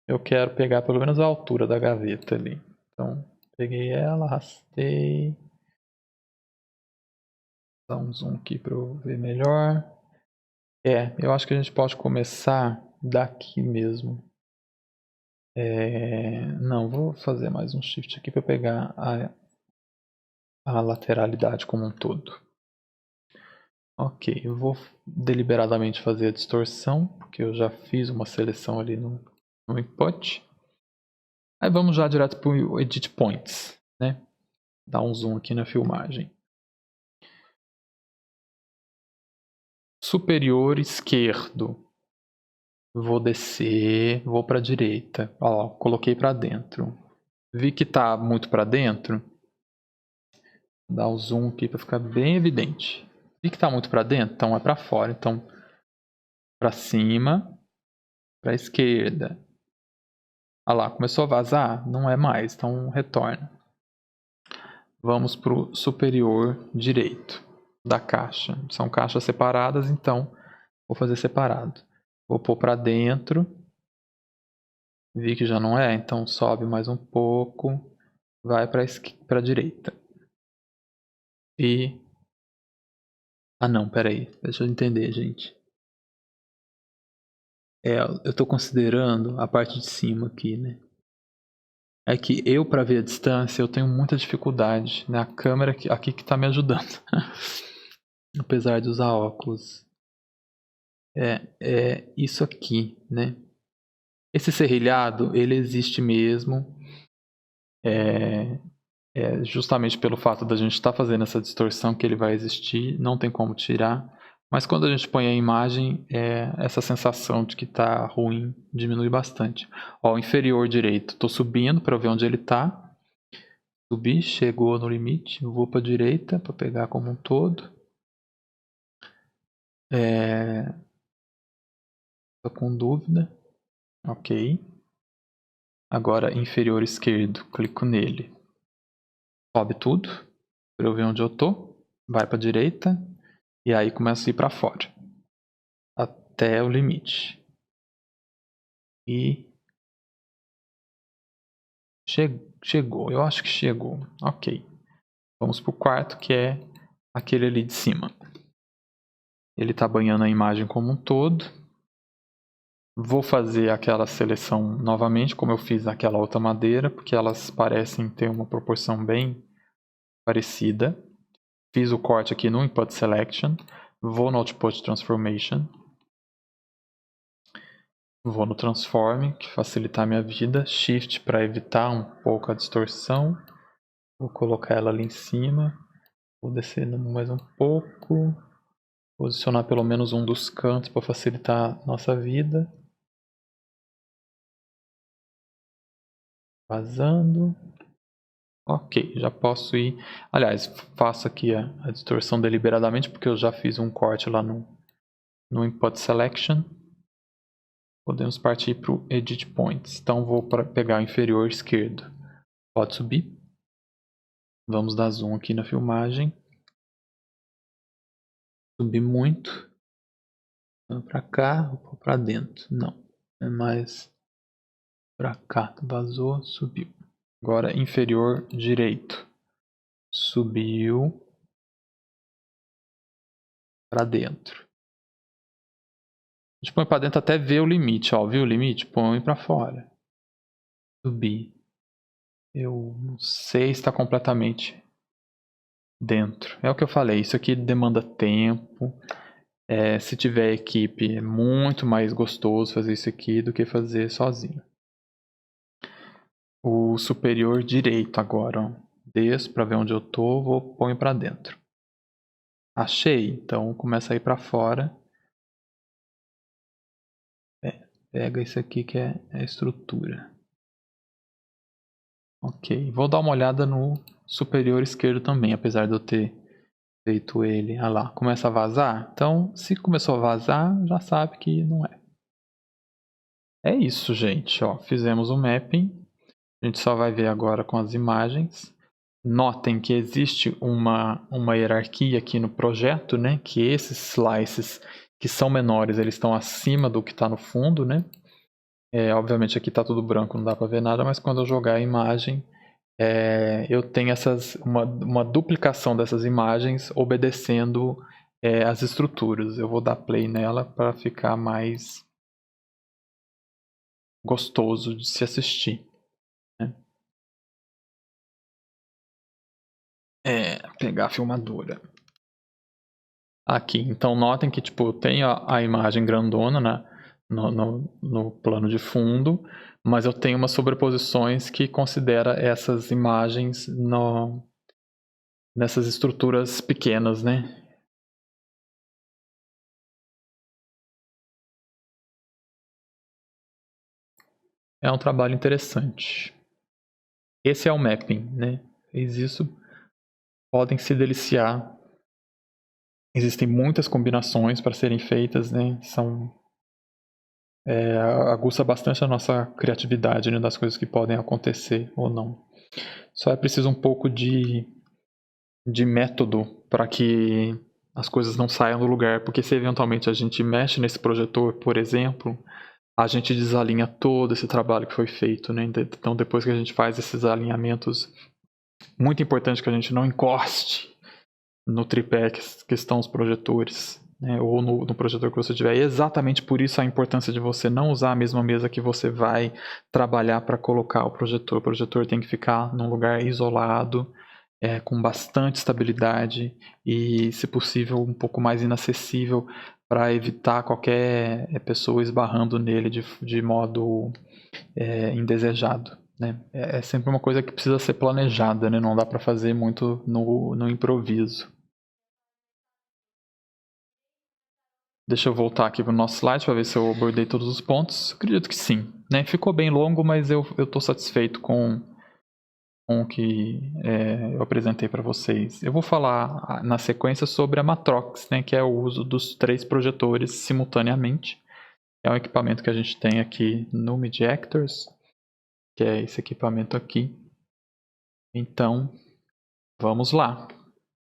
Eu quero pegar pelo menos a altura da gaveta ali. Então, peguei ela, arrastei. Dá um zoom aqui para eu ver melhor. Eu acho que a gente pode começar daqui mesmo. Não, vou fazer mais um shift aqui para pegar a lateralidade como um todo. Ok, eu vou deliberadamente fazer a distorção, porque eu já fiz uma seleção ali no input. Aí vamos já direto para o Edit Points, né? Dar um zoom aqui na filmagem. Superior esquerdo. Vou descer, vou para a direita. Ó, coloquei para dentro. Vi que está muito para dentro. Vou dar o zoom aqui para ficar bem evidente. Vi que está muito para dentro, então é para fora. Então, para cima, para a esquerda. Olha lá, começou a vazar? Não é mais, então retorna. Vamos para o superior direito da caixa. São caixas separadas, então vou fazer separado. Vou pôr para dentro. Vi que já não é, então sobe mais um pouco. Vai para a direita. E... Ah não, peraí. Deixa eu entender, gente. Eu estou considerando a parte de cima aqui, né? É que eu, para ver a distância, eu tenho muita dificuldade. Né? A câmera aqui que está me ajudando. Apesar de usar óculos. Isso aqui, né? Esse serrilhado, ele existe mesmo. Justamente pelo fato da gente estar fazendo essa distorção que ele vai existir. Não tem como tirar. Mas quando a gente põe a imagem, essa sensação de que está ruim diminui bastante. Ó, o inferior direito, estou subindo para ver onde ele está. Subi, chegou no limite, vou para a direita para pegar como um todo. Tô com dúvida. Ok. Agora, inferior esquerdo, clico nele. Sobe tudo, para eu ver onde eu tô. Vai para a direita, e aí começa a ir para fora. Até o limite. E... chegou, eu acho que chegou. Ok. Vamos pro quarto, que é aquele ali de cima. Ele está banhando a imagem como um todo. Vou fazer aquela seleção novamente, como eu fiz naquela outra madeira, porque elas parecem ter uma proporção bem parecida. Fiz o corte aqui no Input Selection. Vou no Output Transformation. Vou no Transform, que facilita a minha vida. Shift para evitar um pouco a distorção. Vou colocar ela ali em cima. Vou descer mais um pouco. Posicionar pelo menos um dos cantos para facilitar a nossa vida. Vazando. Ok, já posso ir. Aliás, faço aqui a distorção deliberadamente porque eu já fiz um corte lá no Input Selection. Podemos partir para o Edit Points. Então vou pegar o inferior esquerdo. Pode subir. Vamos dar zoom aqui na filmagem. Subir muito. Vou para cá, vou para dentro. Não, é mais para cá. Vazou, subiu. Agora inferior direito. Subiu para dentro. A gente põe para dentro até ver o limite, ó. Viu o limite? Põe para fora. Subir. Eu não sei se está completamente dentro. É o que eu falei, isso aqui demanda tempo. Se tiver equipe, é muito mais gostoso fazer isso aqui do que fazer sozinho. O superior direito agora, ó. Desço para ver onde eu tô, vou pôr para dentro. Achei, então começa a ir para fora. Pega isso aqui que é a estrutura. Ok, vou dar uma olhada no superior esquerdo também, apesar de eu ter feito ele. Ah lá, começa a vazar? Então, se começou a vazar, já sabe que não é. É isso, gente. Ó, fizemos o mapping. A gente só vai ver agora com as imagens. Notem que existe uma hierarquia aqui no projeto, né? Que esses slices que são menores, eles estão acima do que está no fundo, né? Obviamente aqui está tudo branco, não dá para ver nada, mas quando eu jogar a imagem, eu tenho uma duplicação dessas imagens obedecendo as estruturas. Eu vou dar play nela para ficar mais gostoso de se assistir, né? Pegar a filmadora. Aqui, então notem que tipo, tem a imagem grandona no plano de fundo, mas eu tenho umas sobreposições que considera essas imagens nessas estruturas pequenas, né? É um trabalho interessante. Esse é o mapping, né? Fez isso, podem se deliciar. Existem muitas combinações para serem feitas, né? Aguça bastante a nossa criatividade, né? Das coisas que podem acontecer ou não. Só é preciso um pouco de método para que as coisas não saiam do lugar, porque se eventualmente a gente mexe nesse projetor, por exemplo, a gente desalinha todo esse trabalho que foi feito, né? Então depois que a gente faz esses alinhamentos, muito importante que a gente não encoste no tripé que estão os projetores, né? Ou no projetor que você tiver. E exatamente por isso a importância de você não usar a mesma mesa que você vai trabalhar para colocar o projetor. O projetor tem que ficar num lugar isolado, com bastante estabilidade e, se possível, um pouco mais inacessível para evitar qualquer pessoa esbarrando nele de modo indesejado, né? É sempre uma coisa que precisa ser planejada, né? Não dá para fazer muito no improviso. Deixa eu voltar aqui para o nosso slide para ver se eu abordei todos os pontos. Acredito que sim, né? Ficou bem longo, mas eu estou satisfeito com com o que eu apresentei para vocês. Eu vou falar na sequência sobre a Matrox, né, que é o uso dos 3 projetores simultaneamente. É um equipamento que a gente tem aqui no Media Actors, que é esse equipamento aqui. Então, vamos lá.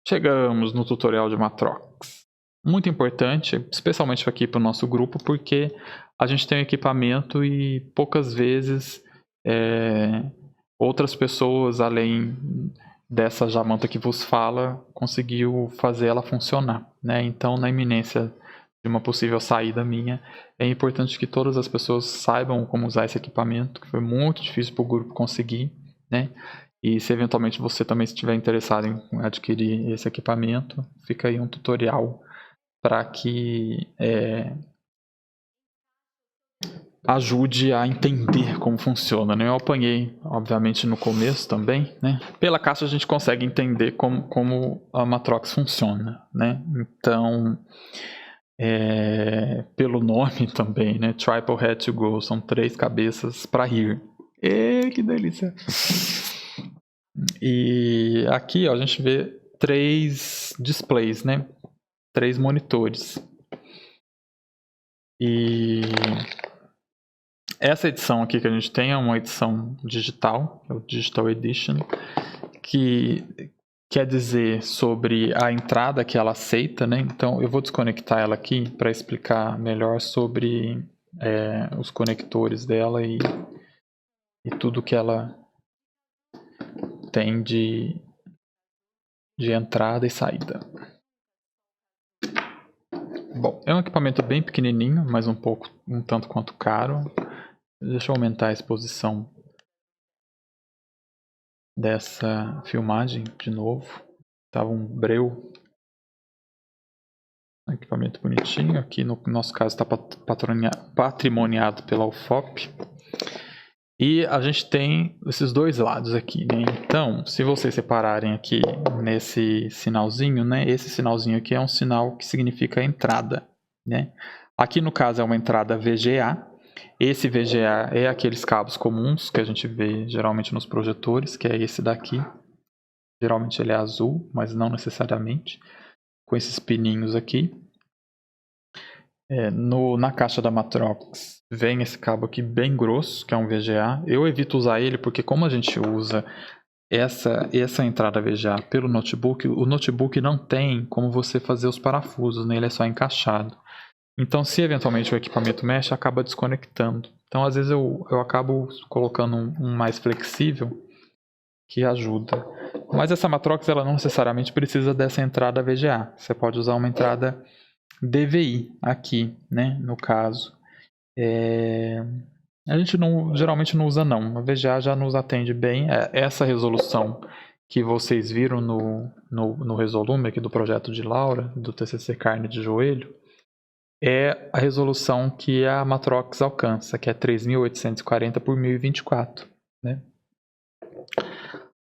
Chegamos no tutorial de Matrox. Muito importante, especialmente aqui para o nosso grupo, porque a gente tem um equipamento e poucas vezes outras pessoas, além dessa Jamanta que vos fala, conseguiu fazer ela funcionar, né? Então, na iminência de uma possível saída minha, é importante que todas as pessoas saibam como usar esse equipamento, que foi muito difícil para o grupo conseguir, né? E se eventualmente você também estiver interessado em adquirir esse equipamento, fica aí um tutorial para que ajude a entender como funciona, né? Eu apanhei, obviamente, no começo também, né? Pela caixa a gente consegue entender como a Matrox funciona, né? Então, pelo nome também, né? Triple Head to Go, são 3 cabeças para rir. Que delícia! E aqui ó, a gente vê 3 displays, né? 3 monitores. E essa edição aqui que a gente tem é uma edição digital, é o Digital Edition, que quer dizer sobre a entrada que ela aceita, né? Então eu vou desconectar ela aqui para explicar melhor sobre os conectores dela e tudo que ela tem de entrada e saída. Bom, é um equipamento bem pequenininho, mas um tanto quanto caro. Deixa eu aumentar a exposição dessa filmagem de novo. Tava um breu. Um equipamento bonitinho. Aqui no nosso caso está patrimoniado pela UFOP. E a gente tem esses 2 lados aqui, né? Então, se vocês separarem aqui nesse sinalzinho, né? Esse sinalzinho aqui é um sinal que significa entrada, né? Aqui no caso é uma entrada VGA. Esse VGA é aqueles cabos comuns que a gente vê geralmente nos projetores, que é esse daqui. Geralmente ele é azul, mas não necessariamente. Com esses pininhos aqui. Na caixa da Matrox vem esse cabo aqui bem grosso, que é um VGA. Eu evito usar ele porque como a gente usa essa entrada VGA pelo notebook, o notebook não tem como você fazer os parafusos, né? Ele é só encaixado. Então se eventualmente o equipamento mexe, acaba desconectando. Então às vezes eu acabo colocando um mais flexível que ajuda. Mas essa Matrox ela não necessariamente precisa dessa entrada VGA. Você pode usar uma entrada DVI aqui, né, no caso. A gente geralmente não usa não, a VGA já nos atende bem. Essa resolução que vocês viram no resolume aqui do projeto de Laura, do TCC Carne de Joelho, é a resolução que a Matrox alcança, que é 3840 por 1024, né?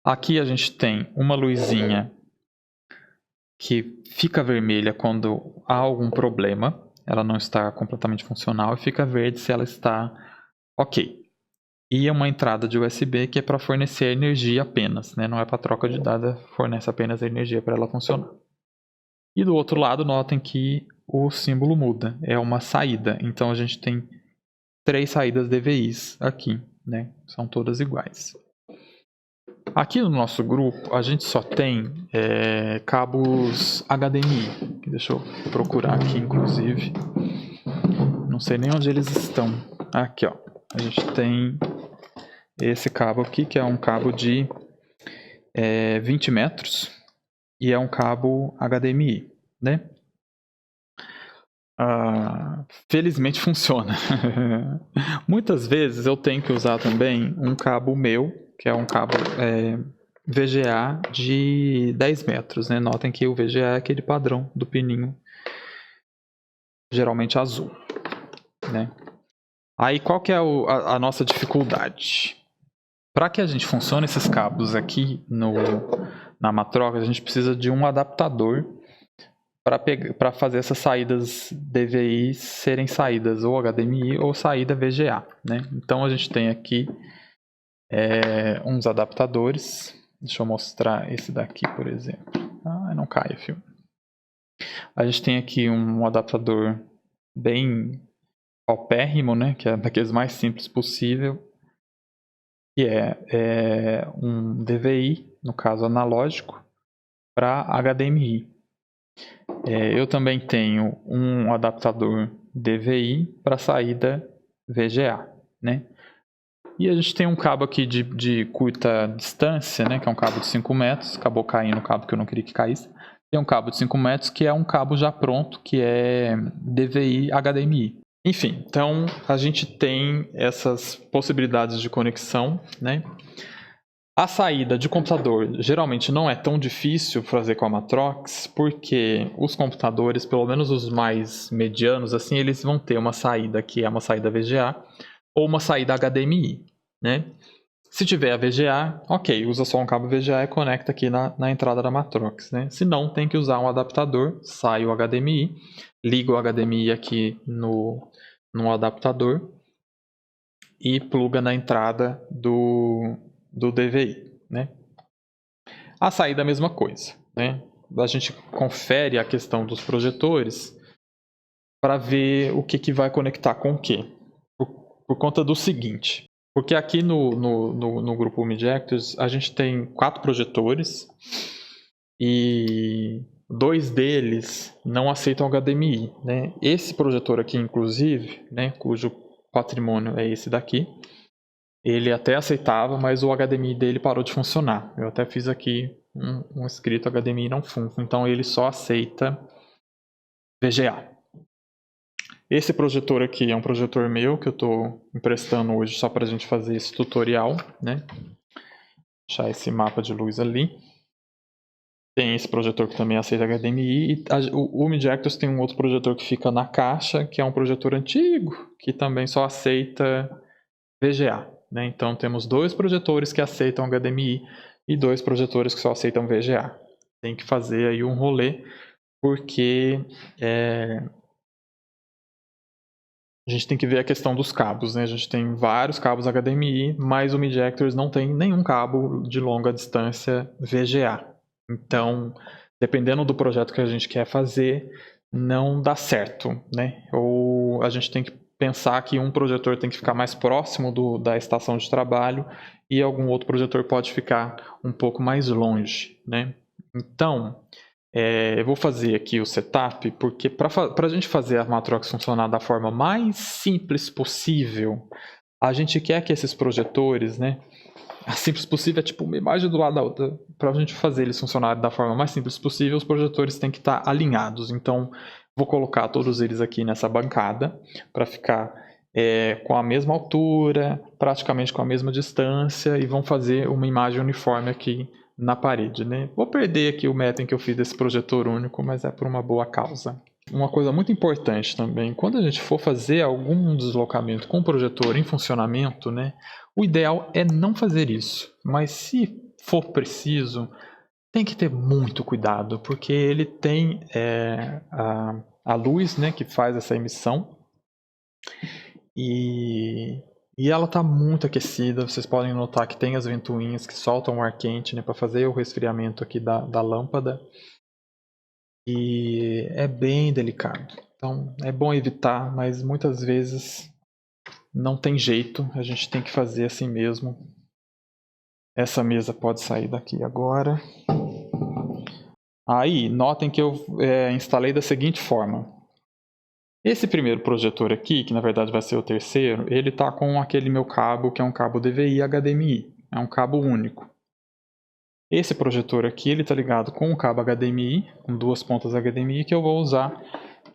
Aqui a gente tem uma luzinha que fica vermelha quando há algum problema, ela não está completamente funcional, e fica verde se ela está ok. E é uma entrada de USB que é para fornecer energia apenas, né? Não é para troca de dados, fornece apenas a energia para ela funcionar. E do outro lado, notem que o símbolo muda, é uma saída. Então a gente tem 3 saídas DVIs aqui, né? São todas iguais. Aqui no nosso grupo, a gente só tem cabos HDMI. Deixa eu procurar aqui, inclusive. Não sei nem onde eles estão. Aqui, ó. A gente tem esse cabo aqui, que é um cabo de 20 metros. E é um cabo HDMI, né? Felizmente funciona. Muitas vezes eu tenho que usar também um cabo meu, que é um cabo VGA de 10 metros, né? Notem que o VGA é aquele padrão do pininho, geralmente azul, né? Aí qual que é a nossa dificuldade? Para que a gente funcione esses cabos aqui na Matrox, a gente precisa de um adaptador para fazer essas saídas DVI serem saídas ou HDMI ou saída VGA, né? Então a gente tem aqui uns adaptadores. Deixa eu mostrar esse daqui, por exemplo. Ah, não cai, filho. A gente tem aqui um adaptador bem paupérrimo, né? Que é daqueles mais simples possível. Que é um DVI, no caso analógico, para HDMI. Eu também tenho um adaptador DVI para saída VGA, né? E a gente tem um cabo aqui de curta distância, né? Que é um cabo de 5 metros. Acabou caindo o cabo que eu não queria que caísse. Tem um cabo de 5 metros que é um cabo já pronto, que é DVI HDMI. Enfim, então a gente tem essas possibilidades de conexão, né? A saída de computador geralmente não é tão difícil fazer com a Matrox, porque os computadores, pelo menos os mais medianos, assim, eles vão ter uma saída que é uma saída VGA ou uma saída HDMI, né? Se tiver a VGA, ok, usa só um cabo VGA e conecta aqui na entrada da Matrox, né? Se não, tem que usar um adaptador, sai o HDMI, liga o HDMI aqui no adaptador e pluga na entrada do DVI, né? A saída é a mesma coisa, né? A gente confere a questão dos projetores para ver o que vai conectar com o que. Por conta do seguinte, porque aqui no grupo Midjectors a gente tem 4 projetores e 2 deles não aceitam HDMI, né? Esse projetor aqui, inclusive, né, cujo patrimônio é esse daqui, ele até aceitava, mas o HDMI dele parou de funcionar. Eu até fiz aqui um escrito HDMI não funfa, então ele só aceita VGA. Esse projetor aqui é um projetor meu que eu estou emprestando hoje só para a gente fazer esse tutorial, né? Deixar esse mapa de luz ali. Tem esse projetor que também aceita HDMI. E o Midjectors tem um outro projetor que fica na caixa, que é um projetor antigo, que também só aceita VGA, né? Então temos 2 projetores que aceitam HDMI e 2 projetores que só aceitam VGA. Tem que fazer aí um rolê, porque a gente tem que ver a questão dos cabos, né? A gente tem vários cabos HDMI, mas o Midjectors não tem nenhum cabo de longa distância VGA. Então, dependendo do projeto que a gente quer fazer, não dá certo, né? Ou a gente tem que pensar que um projetor tem que ficar mais próximo da estação de trabalho e algum outro projetor pode ficar um pouco mais longe, né? Então, eu vou fazer aqui o setup, porque para a gente fazer a Matrox funcionar da forma mais simples possível, a gente quer que esses projetores, né? A simples possível é tipo uma imagem do lado da outra. Para a gente fazer eles funcionarem da forma mais simples possível, os projetores têm que estar alinhados. Então, vou colocar todos eles aqui nessa bancada para ficar com a mesma altura, praticamente com a mesma distância, e vão fazer uma imagem uniforme aqui na parede, né? Vou perder aqui o mapping que eu fiz desse projetor único, mas é por uma boa causa. Uma coisa muito importante também, quando a gente for fazer algum deslocamento com o projetor em funcionamento, né, o ideal é não fazer isso. Mas se for preciso, tem que ter muito cuidado, porque ele tem a luz, né, que faz essa emissão, e ela está muito aquecida. Vocês podem notar que tem as ventoinhas que soltam o ar quente, né, para fazer o resfriamento aqui da lâmpada. E é bem delicado. Então é bom evitar, mas muitas vezes não tem jeito. A gente tem que fazer assim mesmo. Essa mesa pode sair daqui agora. Aí, notem que eu instalei da seguinte forma. Esse primeiro projetor aqui, que na verdade vai ser o terceiro, ele está com aquele meu cabo, que é um cabo DVI HDMI. É um cabo único. Esse projetor aqui, ele está ligado com um cabo HDMI, com 2 pontas HDMI, que eu vou usar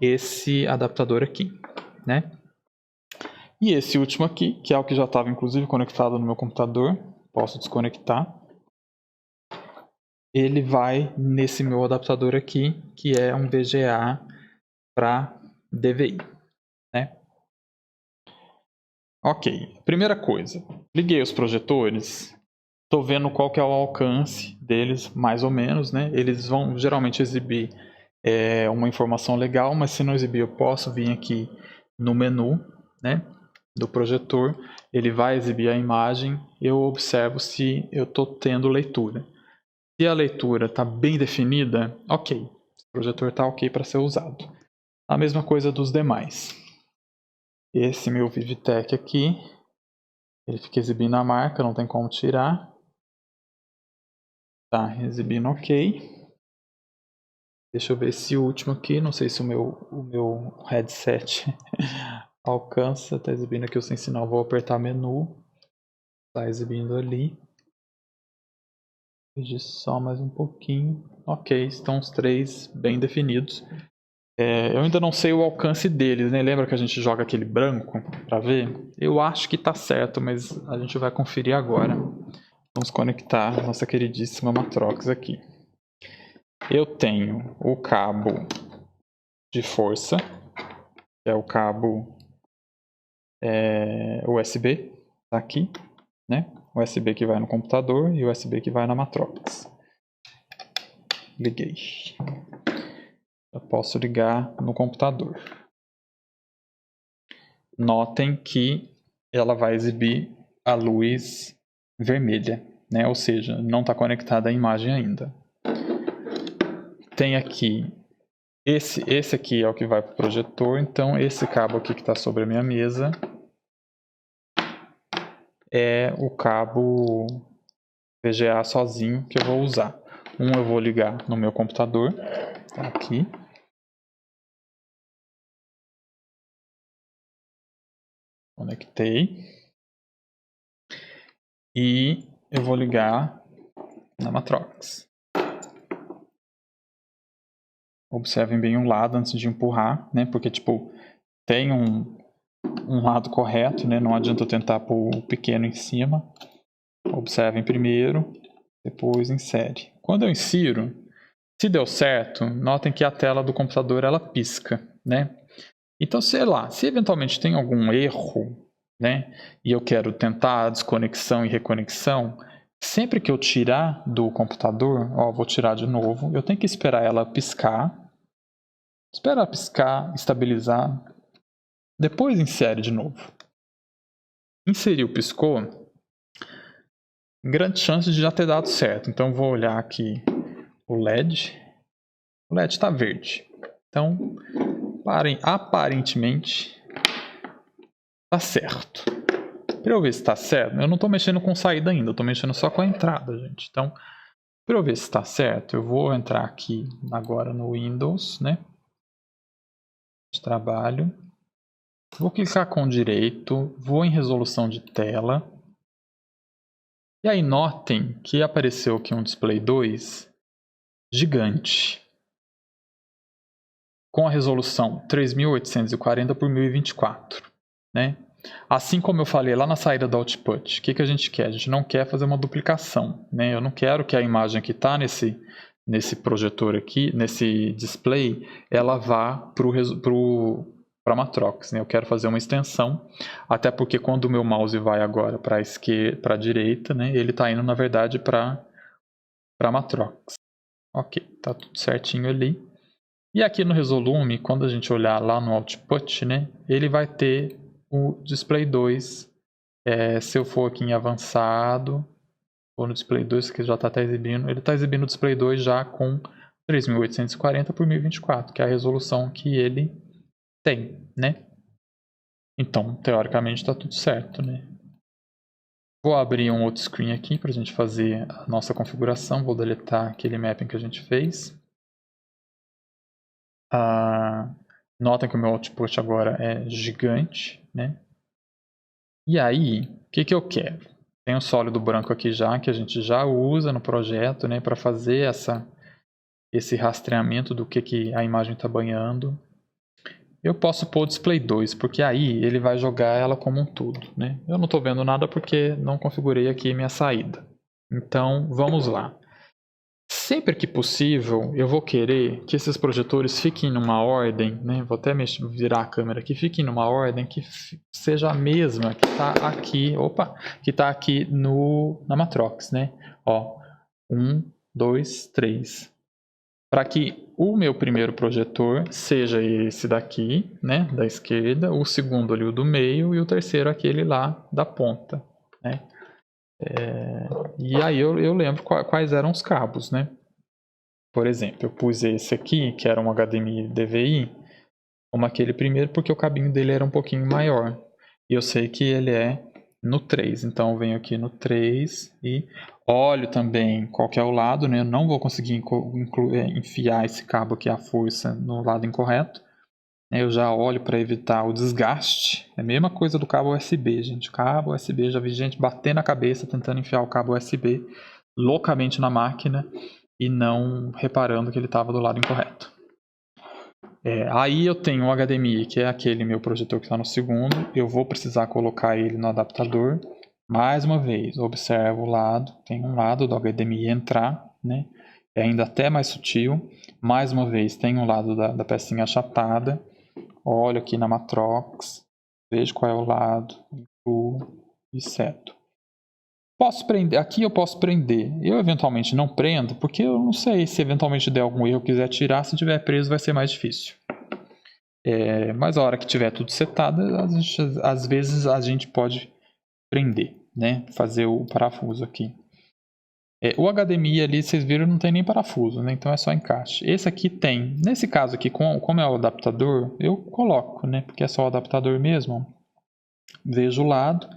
esse adaptador aqui, né? E esse último aqui, que é o que já estava inclusive conectado no meu computador, posso desconectar. Ele vai nesse meu adaptador aqui, que é um VGA para DVI, né? Ok, primeira coisa, liguei os projetores, estou vendo qual que é o alcance deles, mais ou menos, né? Eles vão geralmente exibir uma informação legal, mas se não exibir eu posso vir aqui no menu, né? do projetor, ele vai exibir a imagem, eu observo se eu estou tendo leitura. Se a leitura está bem definida, ok, o projetor está ok para ser usado. A mesma coisa dos demais. Esse meu Vivitec aqui, ele fica exibindo a marca, não tem como tirar. Tá, exibindo ok. Deixa eu ver esse último aqui, não sei se o meu headset alcança. Tá exibindo aqui o sem sinal, vou apertar menu. Tá exibindo ali. Só mais um pouquinho. Ok, estão os três bem definidos. Eu ainda não sei o alcance deles, né? Lembra que a gente joga aquele branco para ver? Eu acho que tá certo, mas a gente vai conferir agora. Vamos conectar a nossa queridíssima Matrox aqui. Eu tenho o cabo de força, que é o cabo USB, tá aqui, né? USB que vai no computador e USB que vai na Matrox. Liguei. Eu posso ligar no computador. Notem que ela vai exibir a luz vermelha, né? Ou seja, não está conectada à imagem ainda. Tem aqui, esse aqui é o que vai para o projetor, então esse cabo aqui que está sobre a minha mesa é o cabo VGA sozinho que eu vou usar. Eu vou ligar no meu computador, tá aqui. Conectei. E eu vou ligar na Matrox. Observem bem o lado antes de empurrar, né? Porque, tipo, tem um lado correto, né? Não adianta eu tentar pôr o pequeno em cima. Observem primeiro, depois insere. Quando eu insiro, se deu certo, notem que a tela do computador, ela pisca, né? Então, sei lá, se eventualmente tem algum erro, né? E eu quero tentar a desconexão e reconexão, sempre que eu tirar do computador, ó, vou tirar de novo, eu tenho que esperar ela piscar. Espera piscar, estabilizar. Depois insere de novo. Inseriu, piscou. Grande chance de já ter dado certo. Então vou olhar aqui o LED. O LED está verde. Então, aparentemente, está certo. Para eu ver se está certo, eu não estou mexendo com saída ainda. Eu estou mexendo só com a entrada, gente. Então, para eu ver se está certo, eu vou entrar aqui agora no Windows, né? De trabalho. Vou clicar com direito, vou em resolução de tela. E aí notem que apareceu aqui um display 2 gigante, com a resolução 3840 por 1024, né? Assim como eu falei lá na saída do output, o que a gente quer? A gente não quer fazer uma duplicação, né? Eu não quero que a imagem que está nesse projetor aqui, nesse display, ela vá para a Matrox, né? Eu quero fazer uma extensão, até porque quando o meu mouse vai agora para a direita, né? Ele está indo, na verdade, para a Matrox. Ok, tá tudo certinho ali. E aqui no Resolume, quando a gente olhar lá no Output, né? Ele vai ter o Display 2. Se eu for aqui em avançado, ou no Display 2, que já está exibindo, ele está exibindo o Display 2 já com 3840 por 1024, que é a resolução que ele tem, né? Então, teoricamente, está tudo certo, né? Vou abrir um outro screen aqui para a gente fazer a nossa configuração. Vou deletar aquele mapping que a gente fez. Notem que o meu output agora é gigante, né? E aí, o que eu quero? Tem um sólido branco aqui já, que a gente já usa no projeto, né? Para fazer esse rastreamento do que a imagem está banhando. Eu posso pôr o display 2, porque aí ele vai jogar ela como um todo, né? Eu não estou vendo nada porque não configurei aqui minha saída. Então, vamos lá. Sempre que possível, eu vou querer que esses projetores fiquem numa ordem, né? Vou até virar a câmera aqui, fiquem numa ordem que seja a mesma que está aqui, que está aqui na Matrox, né? Ó, 1, 2, 3. para que o meu primeiro projetor seja esse daqui, né, da esquerda, o segundo ali o do meio e o terceiro aquele lá da ponta, né? E aí eu lembro quais eram os cabos, né? Por exemplo, eu pus esse aqui, que era um HDMI DVI, como aquele primeiro, porque o cabinho dele era um pouquinho maior. E eu sei que ele é no 3, então eu venho aqui no 3 e olho também qual que é o lado, né? Eu não vou conseguir enfiar esse cabo aqui à força no lado incorreto. Eu já olho para evitar o desgaste. É a mesma coisa do cabo USB, gente. Cabo USB, já vi gente bater na cabeça tentando enfiar o cabo USB loucamente na máquina e não reparando que ele estava do lado incorreto. Aí eu tenho um HDMI, que é aquele meu projetor que está no segundo. Eu vou precisar colocar ele no adaptador. Mais uma vez, observo o lado. Tem um lado do HDMI entrar, né? É ainda até mais sutil. Mais uma vez, tem um lado da pecinha achatada. Olho aqui na Matrox. Vejo qual é o lado. Incluo e seto. Posso prender, aqui eu posso prender. Eu eventualmente não prendo, porque eu não sei se eventualmente der algum erro eu quiser tirar, se tiver preso vai ser mais difícil. Mas a hora que tiver tudo setado, às vezes a gente pode prender, né? Fazer o parafuso aqui. O HDMI ali, vocês viram, não tem nem parafuso, né? Então é só encaixe. Esse aqui tem. Nesse caso aqui, como é o adaptador, eu coloco, né? Porque é só o adaptador mesmo. Vejo o lado.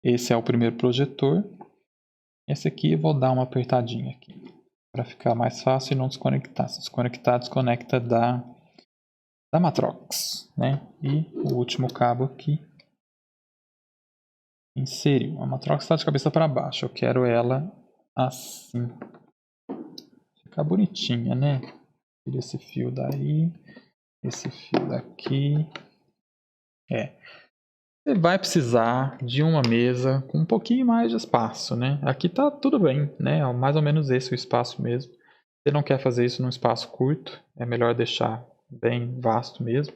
Esse é o primeiro projetor. Esse aqui eu vou dar uma apertadinha aqui, para ficar mais fácil e não desconectar. Se desconectar, desconecta da Matrox, né? E o último cabo aqui. Inseriu. A Matrox está de cabeça para baixo. Eu quero ela assim. Ficar bonitinha, né? Tira esse fio daí. Esse fio daqui. Você vai precisar de uma mesa com um pouquinho mais de espaço, né? Aqui tá tudo bem, né? É mais ou menos esse o espaço mesmo. Você não quer fazer isso num espaço curto, é melhor deixar bem vasto mesmo.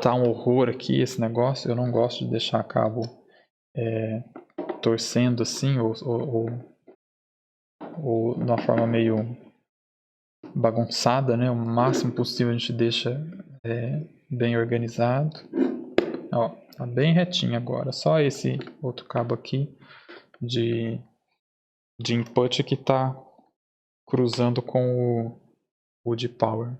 Tá um horror aqui esse negócio, eu não gosto de deixar cabo torcendo assim, ou de uma forma meio bagunçada, né? O máximo possível a gente deixa bem organizado. Ó, tá bem retinho agora. Só esse outro cabo aqui de input que tá cruzando com o de power.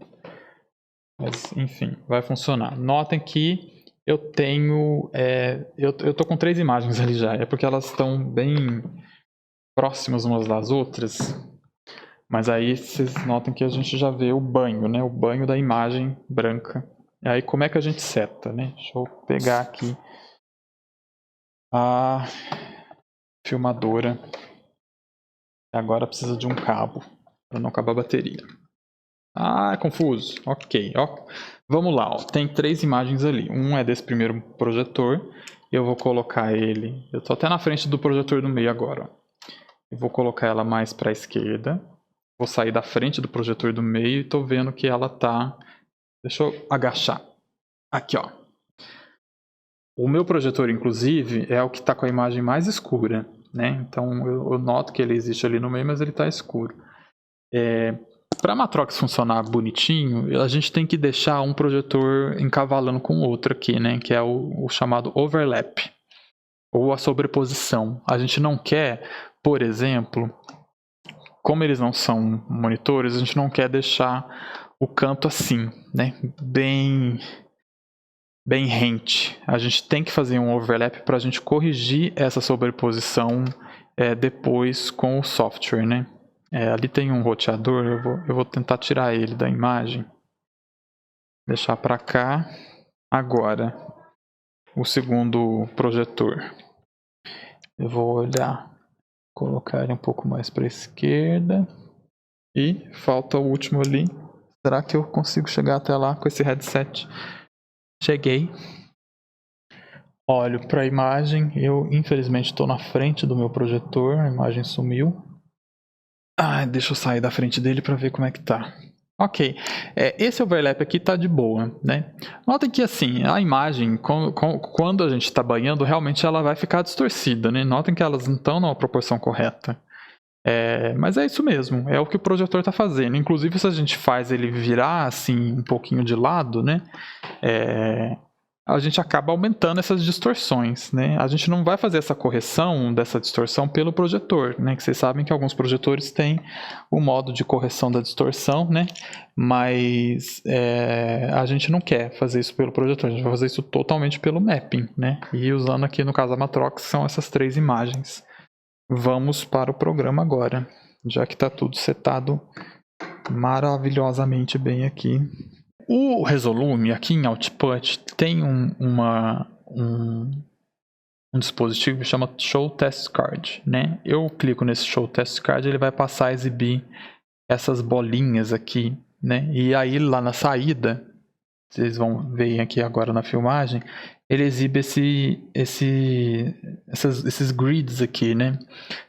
Mas, enfim, vai funcionar. Notem que eu tenho... eu tô com 3 imagens ali já. É porque elas estão bem próximas umas das outras. Mas aí vocês notem que a gente já vê o banho, né? O banho da imagem branca. E aí como é que a gente seta, né? Deixa eu pegar aqui a filmadora. Agora precisa de um cabo para não acabar a bateria. Ah, é confuso. Ok. Ó. Vamos lá. Ó. Tem 3 imagens ali. Um é desse primeiro projetor. Eu vou colocar ele... Eu estou até na frente do projetor do meio agora. Ó. Eu vou colocar ela mais para a esquerda. Vou sair da frente do projetor do meio e estou vendo que ela está... Deixa eu agachar. Aqui, ó. O meu projetor, inclusive, é o que está com a imagem mais escura, né? Então eu noto que ele existe ali no meio, mas ele está escuro. Para a Matrox funcionar bonitinho, a gente tem que deixar um projetor encavalando com o outro aqui, né? Que é o chamado overlap, ou a sobreposição. A gente não quer, por exemplo, como eles não são monitores, a gente não quer deixar o canto assim, né? Bem rente. A gente tem que fazer um overlap para a gente corrigir essa sobreposição depois com o software, né? Ali tem um roteador, eu vou tentar tirar ele da imagem. Deixar para cá. Agora, o segundo projetor. Eu vou olhar, colocar ele um pouco mais para a esquerda. E falta o último ali. Será que eu consigo chegar até lá com esse headset? Cheguei. Olho para a imagem. Eu, infelizmente, estou na frente do meu projetor. A imagem sumiu. Deixa eu sair da frente dele para ver como é que tá. Ok, esse overlap aqui tá de boa, né? Notem que assim, a imagem, quando a gente está banhando, realmente ela vai ficar distorcida, né? Notem que elas não estão numa proporção correta. Mas é isso mesmo, é o que o projetor está fazendo. Inclusive, se a gente faz ele virar assim um pouquinho de lado, né, a gente acaba aumentando essas distorções, né? A gente não vai fazer essa correção dessa distorção pelo projetor, né? Que vocês sabem que alguns projetores têm o modo de correção da distorção, né? Mas a gente não quer fazer isso pelo projetor, a gente vai fazer isso totalmente pelo mapping, né? E usando aqui no caso a Matrox são essas 3 imagens. Vamos para o programa agora, já que está tudo setado maravilhosamente bem aqui. O Resolume, aqui em Output, tem um dispositivo que chama Show Test Card, né? Eu clico nesse Show Test Card, ele vai passar a exibir essas bolinhas aqui, né? E aí lá na saída, vocês vão ver aqui agora na filmagem, ele exibe esses grids aqui, né?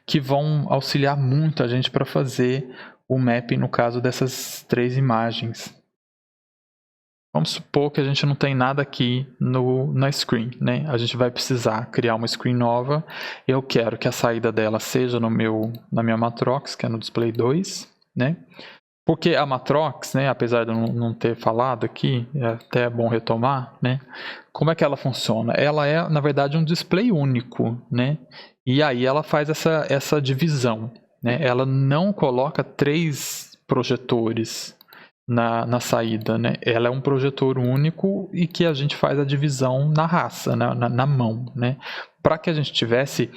Que vão auxiliar muito a gente para fazer o mapping no caso dessas 3 imagens. Vamos supor que a gente não tem nada aqui na screen, né? A gente vai precisar criar uma screen nova. Eu quero que a saída dela seja na minha Matrox, que é no Display 2, né? Porque a Matrox, né, apesar de eu não ter falado aqui, é até bom retomar, né? Como é que ela funciona? Ela é, na verdade, um display único, né? E aí ela faz essa divisão, né? Ela não coloca 3 projetores na saída, né? Ela é um projetor único e que a gente faz a divisão na raça, na mão, né? Para que a gente tivesse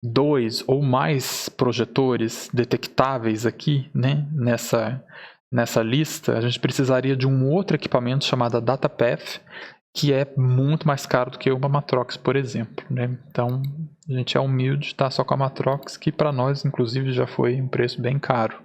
2 ou mais projetores detectáveis aqui, né? Nessa lista, a gente precisaria de um outro equipamento chamado DataPath, que é muito mais caro do que uma Matrox, por exemplo, né? Então, a gente é humilde, tá só com a Matrox, que para nós, inclusive, já foi um preço bem caro.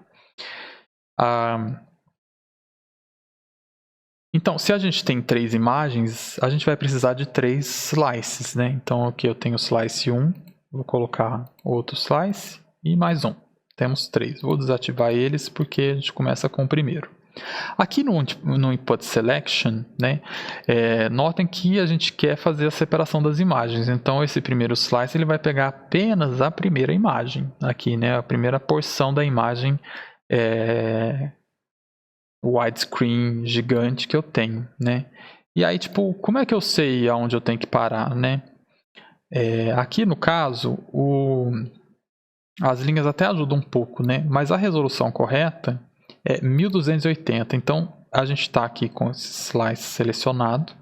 Então, se a gente tem 3 imagens, a gente vai precisar de 3 slices, né? Então, aqui eu tenho o slice 1, vou colocar outro slice e mais um. Temos 3. Vou desativar eles porque a gente começa com o primeiro. Aqui no Input Selection, né, notem que a gente quer fazer a separação das imagens. Então, esse primeiro slice ele vai pegar apenas a primeira imagem. Aqui, né, a primeira porção da imagem widescreen gigante que eu tenho, né? E aí, tipo, como é que eu sei aonde eu tenho que parar, né? Aqui no caso, as linhas até ajudam um pouco, né? Mas a resolução correta é 1280. Então, a gente está aqui com esse slice selecionado.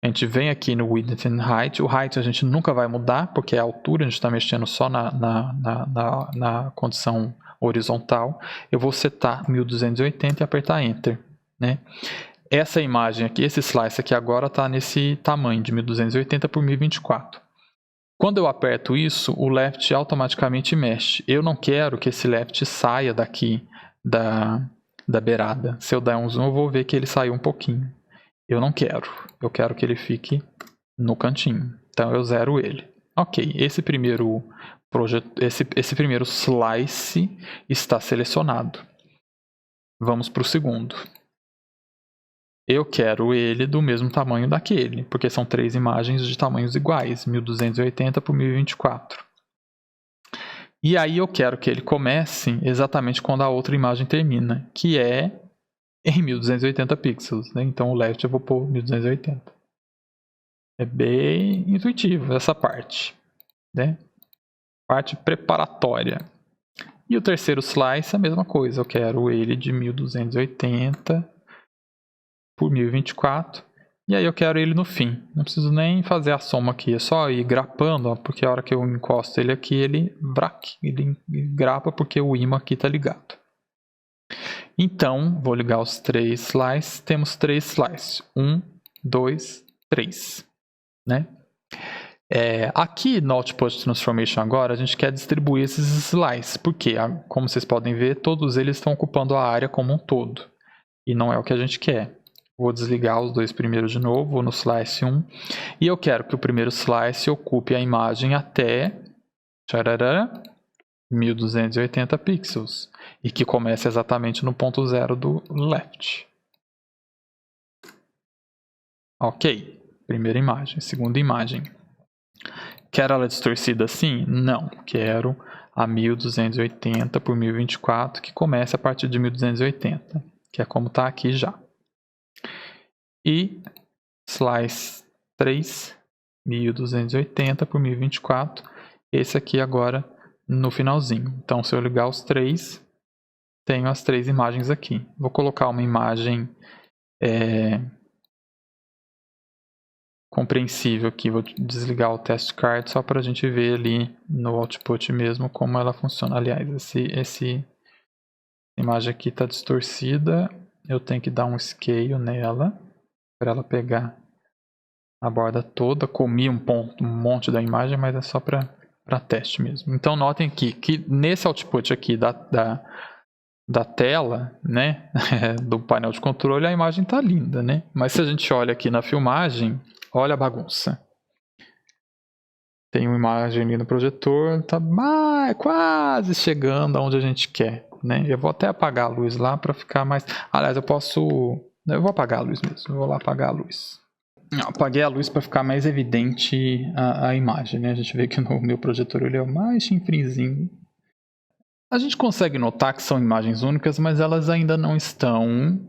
A gente vem aqui no Width and Height. O Height a gente nunca vai mudar, porque é a altura, a gente está mexendo só na condição horizontal. Eu vou setar 1280 e apertar Enter, né? Essa imagem aqui, esse slice aqui agora está nesse tamanho de 1280 por 1024. Quando eu aperto isso, o left automaticamente mexe. Eu não quero que esse left saia daqui da beirada. Se eu der um zoom, eu vou ver que ele saiu um pouquinho. Eu não quero. Eu quero que ele fique no cantinho. Então eu zero ele. Ok, esse primeiro slice está selecionado. Vamos para o segundo. Eu quero ele do mesmo tamanho daquele, porque são 3 imagens de tamanhos iguais, 1280 por 1024. E aí eu quero que ele comece exatamente quando a outra imagem termina, que é em 1280 pixels, né? Então o left eu vou pôr 1280. É bem intuitivo essa parte, né? Parte preparatória. E o terceiro slice é a mesma coisa, eu quero ele de 1280 por 1024. E aí eu quero ele no fim. Não preciso nem fazer a soma aqui, é só ir grapando, ó, porque a hora que eu encosto ele aqui, ele grapa porque o ímã aqui está ligado. Então, vou ligar os 3 slices. Temos 3 slices. 1, 2, 3. Né? Aqui no Output Transformation agora, a gente quer distribuir esses slices, porque, como vocês podem ver, todos eles estão ocupando a área como um todo. E não é o que a gente quer. Vou desligar os 2 primeiros de novo, vou no slice 1. E eu quero que o primeiro slice ocupe a imagem até 1280 pixels. E que comece exatamente no ponto 0 do left. Ok. Primeira imagem. Segunda imagem. Quero ela distorcida assim? Não. Quero a 1280 por 1024, que começa a partir de 1280, que é como está aqui já. E slice 3, 1280 por 1024, esse aqui agora no finalzinho. Então, se eu ligar os três, tenho as três imagens aqui. Vou colocar uma imagem compreensível aqui. Vou desligar o test card só para a gente ver ali no output mesmo como ela funciona. Aliás, essa imagem aqui está distorcida. Eu tenho que dar um scale nela para ela pegar a borda toda. Comi um monte da imagem, mas é só para teste mesmo. Então notem aqui que nesse output aqui da tela, né, do painel de controle, a imagem está linda, né? Mas se a gente olha aqui na filmagem, olha a bagunça. Tem uma imagem ali no projetor, tá quase chegando aonde a gente quer, né? Eu vou até apagar a luz lá para ficar mais... Aliás, eu vou apagar a luz mesmo, eu vou lá apagar a luz. Apaguei a luz para ficar mais evidente a imagem, né? A gente vê que no meu projetor ele é o mais chinfrinzinho. A gente consegue notar que são imagens únicas, mas elas ainda não estão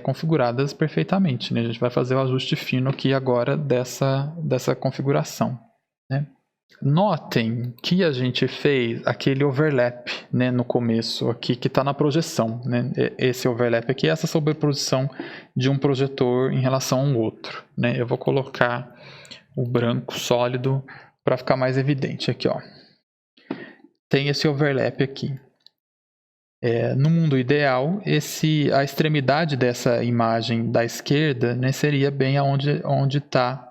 configuradas perfeitamente, né? A gente vai fazer o ajuste fino aqui agora dessa configuração, né? Notem que a gente fez aquele overlap, né, no começo aqui, que está na projeção, né? Esse overlap aqui é essa sobreposição de um projetor em relação ao outro, né? Eu vou colocar o branco sólido para ficar mais evidente aqui, ó. Tem esse overlap aqui. No mundo ideal, a extremidade dessa imagem da esquerda, né, seria bem onde está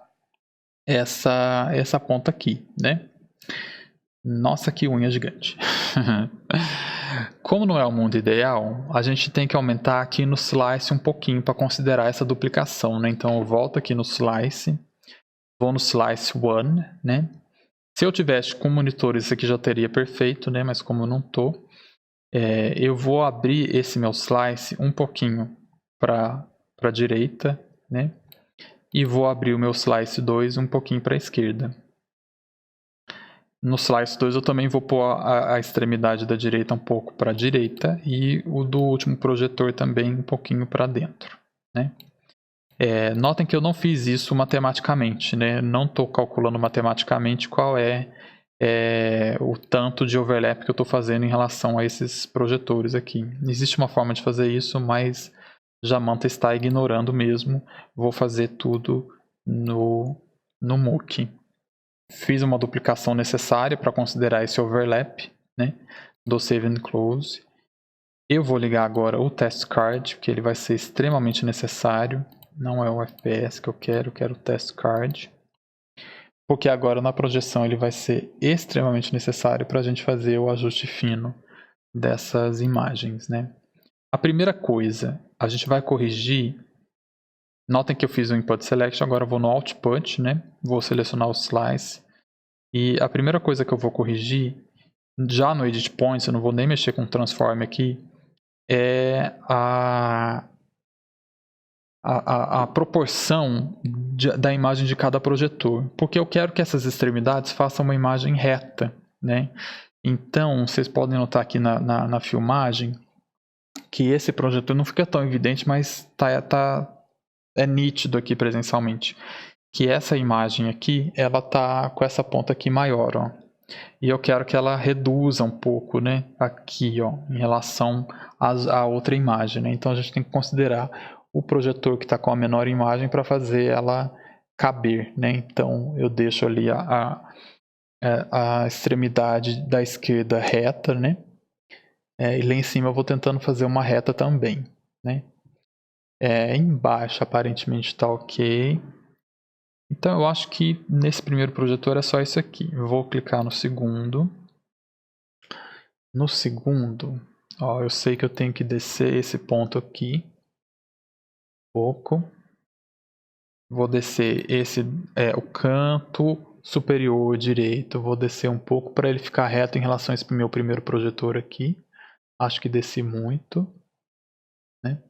essa ponta aqui, né? Nossa, que unha gigante. Como não é o mundo ideal, a gente tem que aumentar aqui no slice um pouquinho para considerar essa duplicação, né? Então eu volto aqui no slice, vou no slice 1, né? Se eu tivesse com monitores, isso aqui já teria perfeito, né? Mas como eu não estou, eu vou abrir esse meu slice um pouquinho para a direita, né? E vou abrir o meu slice 2 um pouquinho para a esquerda. No slice 2 eu também vou pôr a extremidade da direita um pouco para a direita e o do último projetor também um pouquinho para dentro, né? Notem que eu não fiz isso matematicamente, né? Não estou calculando matematicamente qual o tanto de overlap que eu estou fazendo em relação a esses projetores aqui. Existe uma forma de fazer isso, mas Jamanta está ignorando mesmo. Vou fazer tudo no Mookh. Fiz uma duplicação necessária para considerar esse overlap, né? Do Save and Close. Eu vou ligar agora o test card, que ele vai ser extremamente necessário. Não é o FPS que eu quero o test card. Porque agora na projeção ele vai ser extremamente necessário para a gente fazer o ajuste fino dessas imagens, né? A primeira coisa, a gente vai corrigir. Notem que eu fiz o Input Selection, agora eu vou no Output, né? Vou selecionar o Slice. E a primeira coisa que eu vou corrigir, já no Edit Points, eu não vou nem mexer com Transform aqui, é a proporção da imagem de cada projetor. Porque eu quero que essas extremidades façam uma imagem reta, né? Então, vocês podem notar aqui na filmagem que esse projetor não fica tão evidente, mas é nítido aqui presencialmente. Que essa imagem aqui, ela tá com essa ponta aqui maior, ó. E eu quero que ela reduza um pouco, né, aqui, ó, em relação à outra imagem, né? Então a gente tem que considerar o projetor que está com a menor imagem para fazer ela caber, né? Então eu deixo ali a extremidade da esquerda reta, né? E lá em cima eu vou tentando fazer uma reta também, né? Embaixo aparentemente está ok. Então eu acho que nesse primeiro projetor é só isso aqui. Eu vou clicar no segundo. No segundo, ó, eu sei que eu tenho que descer esse ponto aqui. Pouco. Vou descer o canto superior direito. Vou descer um pouco para ele ficar reto em relação a esse meu primeiro projetor aqui. Acho que desci muito, né?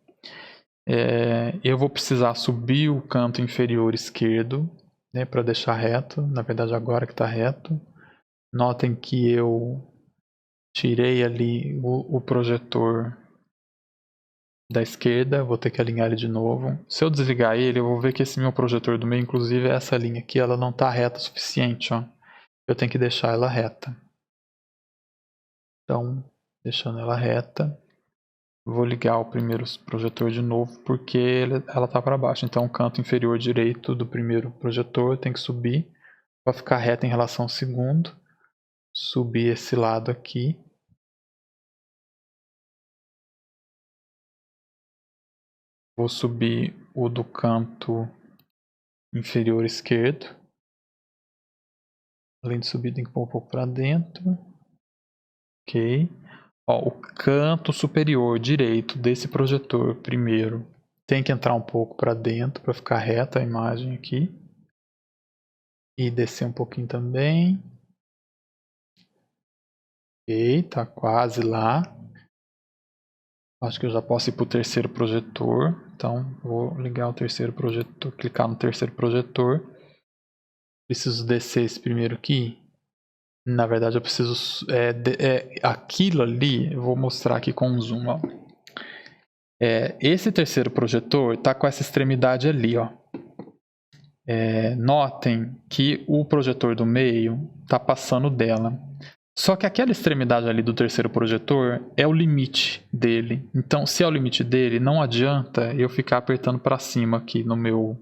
Eu vou precisar subir o canto inferior esquerdo, né, para deixar reto. Na verdade agora que está reto. Notem que eu tirei ali o projetor da esquerda, vou ter que alinhar ele de novo. Se eu desligar ele, eu vou ver que esse meu projetor do meio, inclusive essa linha aqui, ela não está reta o suficiente, ó. Eu tenho que deixar ela reta. Então, deixando ela reta, vou ligar o primeiro projetor de novo, porque ela está para baixo. Então, o canto inferior direito do primeiro projetor tem que subir para ficar reta em relação ao segundo. Subir esse lado aqui. Vou subir o do canto inferior esquerdo. Além de subir, tem que pôr um pouco para dentro. Ok. Ó, o canto superior direito desse projetor primeiro tem que entrar um pouco para dentro para ficar reta a imagem aqui. E descer um pouquinho também. Ok, tá quase lá. Acho que eu já posso ir para o terceiro projetor. Então, vou ligar o terceiro projetor, clicar no terceiro projetor. Preciso descer esse primeiro aqui. Na verdade, eu preciso... aquilo ali, eu vou mostrar aqui com um zoom. Ó. Esse terceiro projetor está com essa extremidade ali. Ó. Notem que o projetor do meio está passando dela. Só que aquela extremidade ali do terceiro projetor é o limite dele. Então, se é o limite dele, não adianta eu ficar apertando para cima aqui no meu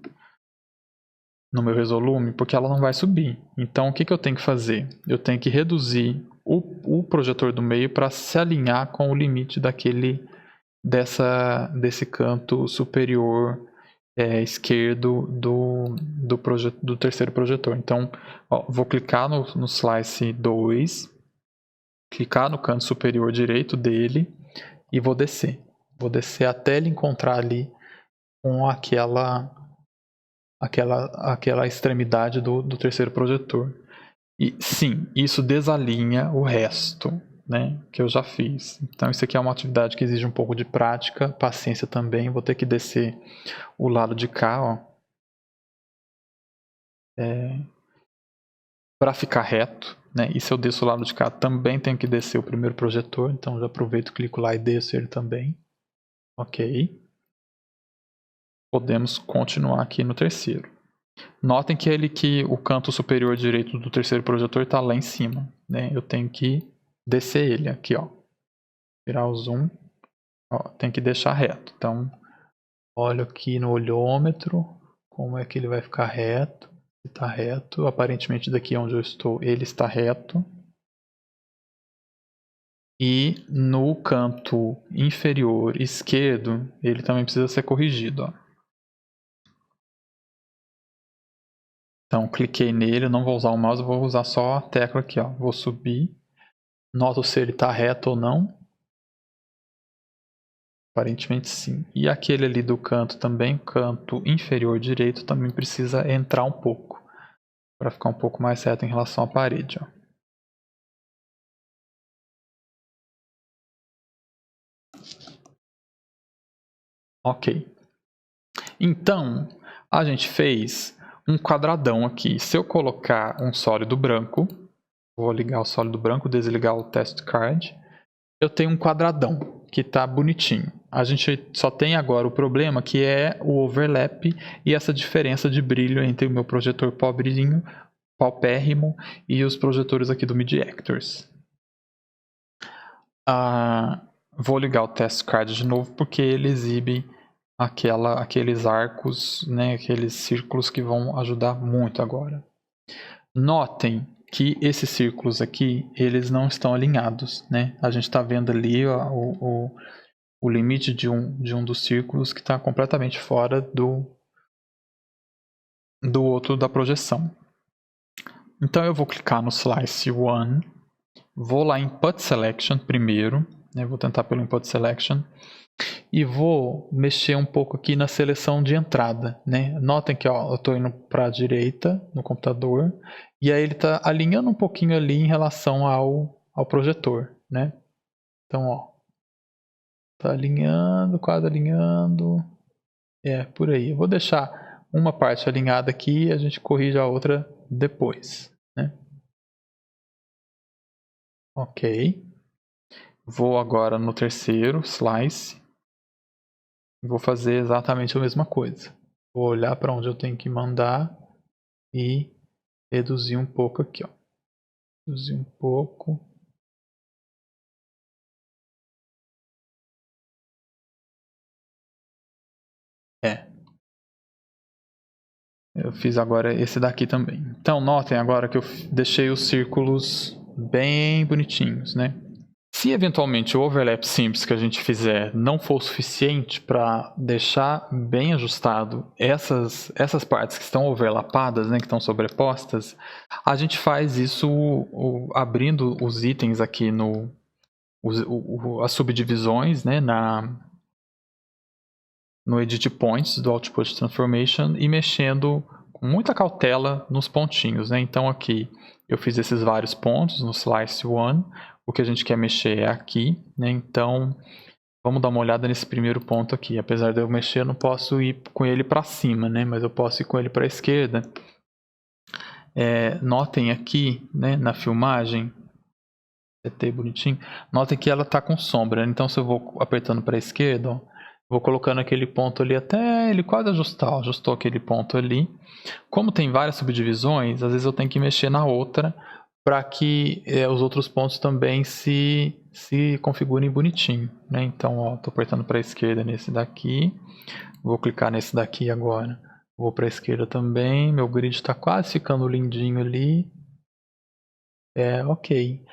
resolume, porque ela não vai subir. Então, o que eu tenho que fazer? Eu tenho que reduzir o projetor do meio para se alinhar com o limite desse canto superior esquerdo do terceiro projetor. Então, ó, vou clicar no slice 2, clicar no canto superior direito dele e vou descer. Vou descer até ele encontrar ali com aquela extremidade do terceiro projetor. E sim, isso desalinha o resto, né, que eu já fiz. Então isso aqui é uma atividade que exige um pouco de prática, paciência também. Vou ter que descer o lado de cá, ó, para ficar reto, né? E se eu desço o lado de cá, também tenho que descer o primeiro projetor. Então já aproveito, clico lá e desço ele também. Ok. Podemos continuar aqui no terceiro. Notem que o canto superior direito do terceiro projetor está lá em cima, né? Eu tenho que descer ele aqui, ó. Tirar o zoom, ó, tem que deixar reto. Então, olho aqui no olhômetro, como é que ele vai ficar reto. Ele está reto, aparentemente daqui onde eu estou, ele está reto. E no canto inferior esquerdo, ele também precisa ser corrigido, ó. Então, cliquei nele, eu não vou usar o mouse, eu vou usar só a tecla aqui, ó. Vou subir, noto se ele está reto ou não. Aparentemente sim. E aquele ali do canto também, canto inferior direito, também precisa entrar um pouco, para ficar um pouco mais reto em relação à parede, ó. Ok. Então, a gente fez um quadradão aqui. Se eu colocar um sólido branco, vou ligar o sólido branco, desligar o test card, eu tenho um quadradão que está bonitinho. A gente só tem agora o problema que é o overlap e essa diferença de brilho entre o meu projetor paupérrimo e os projetores aqui do MIDI Actors. Vou ligar o test card de novo porque ele exibe aqueles arcos, né, aqueles círculos que vão ajudar muito agora. Notem que esses círculos aqui, eles não estão alinhados, né? A gente está vendo ali ó, o limite de um dos círculos que está completamente fora do outro da projeção. Então eu vou clicar no Slice 1, vou lá em Input Selection primeiro, né? Vou tentar pelo Input Selection, e vou mexer um pouco aqui na seleção de entrada, né? Notem que ó, eu estou indo para a direita no computador, e aí ele está alinhando um pouquinho ali em relação ao projetor, né? Então, ó, tá alinhando, quase alinhando, por aí. Eu vou deixar uma parte alinhada aqui e a gente corrige a outra depois, né? Ok. Vou agora no terceiro, Slice. Vou fazer exatamente a mesma coisa. Vou olhar para onde eu tenho que mandar e reduzir um pouco aqui, ó. Reduzir um pouco. Eu fiz agora esse daqui também. Então, notem agora que eu deixei os círculos bem bonitinhos, né? Se eventualmente o overlap simples que a gente fizer não for suficiente para deixar bem ajustado essas partes que estão overlapadas, né, que estão sobrepostas, a gente faz isso abrindo os itens aqui no as subdivisões, né, no Edit Points do Output Transformation e mexendo com muita cautela nos pontinhos, né? Então aqui eu fiz esses vários pontos no Slice 1, o que a gente quer mexer é aqui, né? Então vamos dar uma olhada nesse primeiro ponto aqui. Apesar de eu mexer, eu não posso ir com ele para cima, né? Mas eu posso ir com ele para a esquerda. Notem aqui, né, na filmagem, setei bonitinho, notem que ela está com sombra, então se eu vou apertando para a esquerda, ó, vou colocando aquele ponto ali até ele quase ajustar. Ajustou aquele ponto ali. Como tem várias subdivisões, às vezes eu tenho que mexer na outra para que os outros pontos também se configurem bonitinho, né? Então, estou apertando para a esquerda nesse daqui. Vou clicar nesse daqui agora. Vou para a esquerda também. Meu grid está quase ficando lindinho ali. Ok.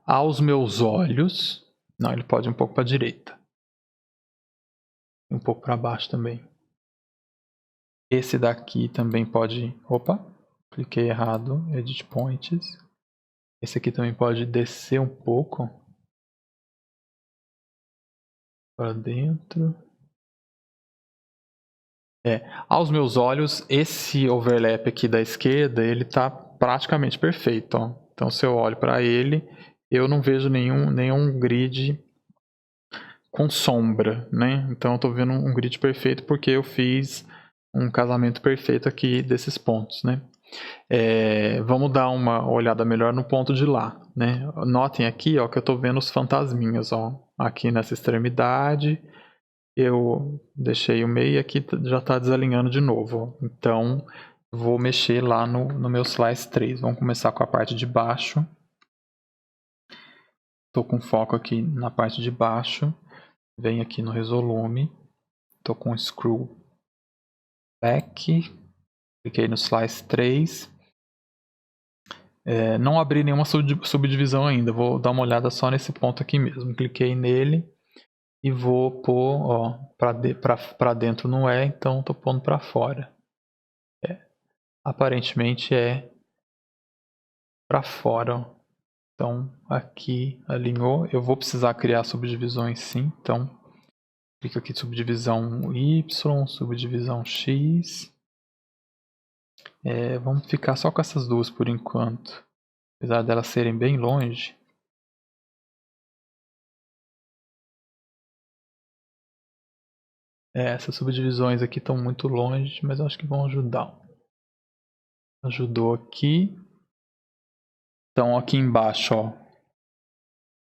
Aos meus olhos... Não, ele pode ir um pouco para a direita. Um pouco para baixo também. Esse daqui também pode... Opa, cliquei errado. Edit Points. Esse aqui também pode descer um pouco. Para dentro. Aos meus olhos, esse overlap aqui da esquerda, ele está praticamente perfeito. Ó. Então, se eu olho para ele, eu não vejo nenhum grid com sombra, né? Então, eu estou vendo um grid perfeito porque eu fiz um casamento perfeito aqui desses pontos, né? Vamos dar uma olhada melhor no ponto de lá, né? Notem aqui, ó, que eu estou vendo os fantasminhas, ó, aqui nessa extremidade. Eu deixei o meio e aqui já está desalinhando de novo. Então, vou mexer lá no meu Slice 3. Vamos começar com a parte de baixo. Estou com foco aqui na parte de baixo. Venho aqui no Resolume. Estou com Screw Back. Cliquei no Slice 3. Não abri nenhuma subdivisão ainda. Vou dar uma olhada só nesse ponto aqui mesmo. Cliquei nele. E vou pôr para dentro não então estou pondo para fora. Aparentemente é para fora. Ó. Então aqui alinhou. Eu vou precisar criar subdivisões sim. Então clica aqui subdivisão Y, subdivisão X. Vamos ficar só com essas duas por enquanto. Apesar delas serem bem longe. Essas subdivisões aqui estão muito longe, mas eu acho que vão ajudar. Ajudou aqui. Então aqui embaixo, ó,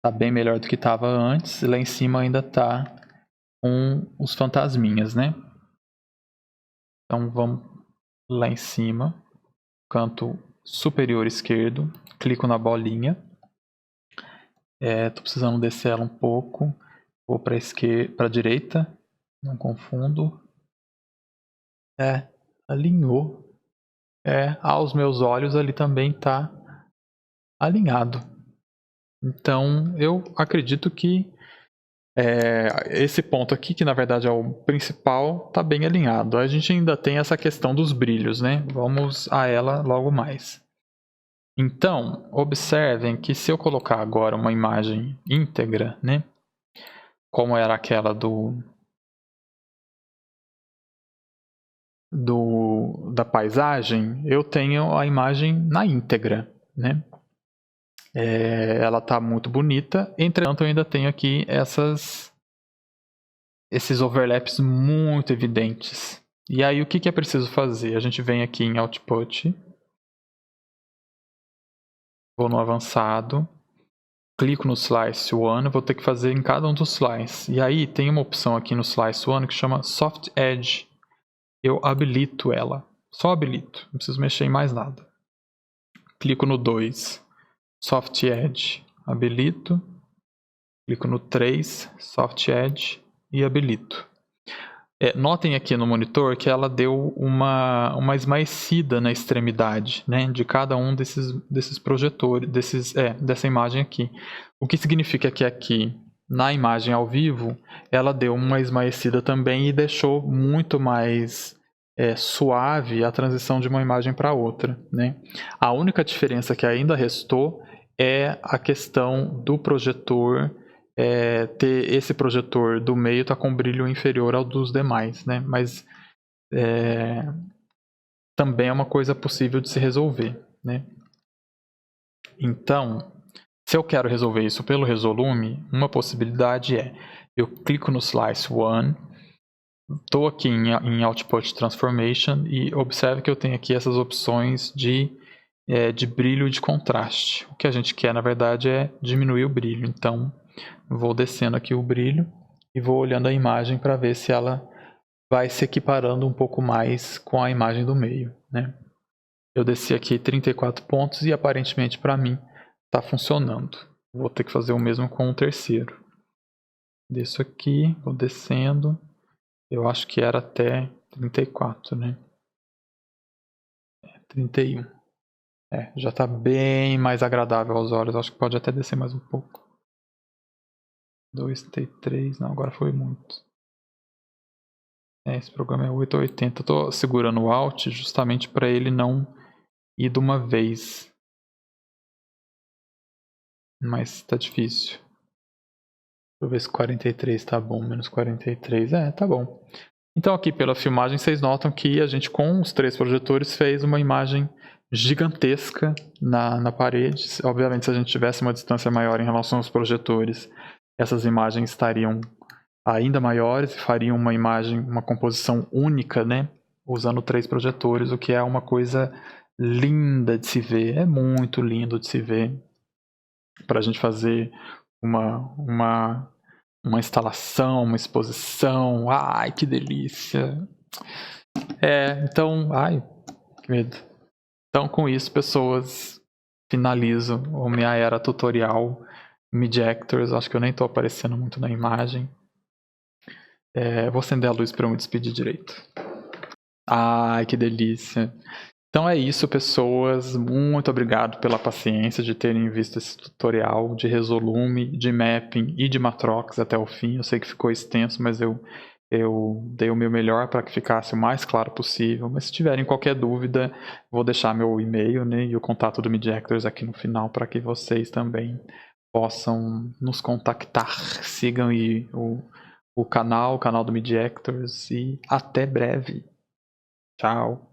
tá bem melhor do que estava antes. Lá em cima ainda tá com os fantasminhas, né? Então vamos lá em cima, canto superior esquerdo, clico na bolinha. Tô precisando descer ela um pouco. Vou para a direita, não confundo. Alinhou. Aos meus olhos ali também tá alinhado. Então eu acredito que esse ponto aqui, que na verdade é o principal, está bem alinhado. A gente ainda tem essa questão dos brilhos, né? Vamos a ela logo mais. Então, observem que se eu colocar agora uma imagem íntegra, né? Como era aquela da paisagem, eu tenho a imagem na íntegra, né? Ela está muito bonita, entretanto eu ainda tenho aqui esses overlaps muito evidentes. E aí o que é preciso fazer? A gente vem aqui em Output, vou no avançado, clico no Slice One, vou ter que fazer em cada um dos slices. E aí tem uma opção aqui no Slice One que chama Soft Edge. Eu habilito ela. Só habilito, não preciso mexer em mais nada. Clico no 2, Soft Edge, habilito. Clico no 3, Soft Edge e habilito. Notem aqui no monitor que ela deu uma esmaecida na extremidade, né, de cada um desses projetores, dessa imagem aqui. O que significa que aqui, na imagem ao vivo, ela deu uma esmaecida também e deixou muito mais suave a transição de uma imagem para outra, né? A única diferença que ainda restou é a questão do projetor, ter esse projetor do meio tá com brilho inferior ao dos demais, né? Mas também é uma coisa possível de se resolver, né? Então, se eu quero resolver isso pelo Resolume, uma possibilidade eu clico no Slice One, estou aqui em Output Transformation e observe que eu tenho aqui essas opções de brilho e de contraste. O que a gente quer, na verdade, é diminuir o brilho. Então, vou descendo aqui o brilho e vou olhando a imagem para ver se ela vai se equiparando um pouco mais com a imagem do meio, né? Eu desci aqui 34 pontos e aparentemente para mim está funcionando. Vou ter que fazer o mesmo com o terceiro. Desço aqui, vou descendo. Eu acho que era até 34, né? 31. Já está bem mais agradável aos olhos. Acho que pode até descer mais um pouco. 2, 3, não, agora foi muito. Esse programa é 880. Estou segurando o Alt justamente para ele não ir de uma vez. Mas está difícil. Deixa eu ver se 43 tá bom, menos 43. Tá bom. Então aqui pela filmagem vocês notam que a gente com os 3 projetores fez uma imagem gigantesca na parede. Obviamente se a gente tivesse uma distância maior em relação aos projetores, essas imagens estariam ainda maiores e fariam uma imagem, uma composição única, né? Usando 3 projetores, o que é uma coisa linda de se ver. É muito lindo de se ver. Para a gente fazer uma instalação, uma exposição. Ai, que delícia! Então, ai, que medo. Então, com isso, pessoas, finalizo a minha era tutorial Mid Actors. Acho que eu nem estou aparecendo muito na imagem. Vou acender a luz para eu me despedir direito. Ai, que delícia! Então é isso, pessoas. Muito obrigado pela paciência de terem visto esse tutorial de Resolume, de Mapping e de Matrox até o fim. Eu sei que ficou extenso, mas eu dei o meu melhor para que ficasse o mais claro possível. Mas se tiverem qualquer dúvida, vou deixar meu e-mail, né, e o contato do Mid Actors aqui no final para que vocês também possam nos contactar. Sigam aí o canal do Mid Actors e até breve. Tchau!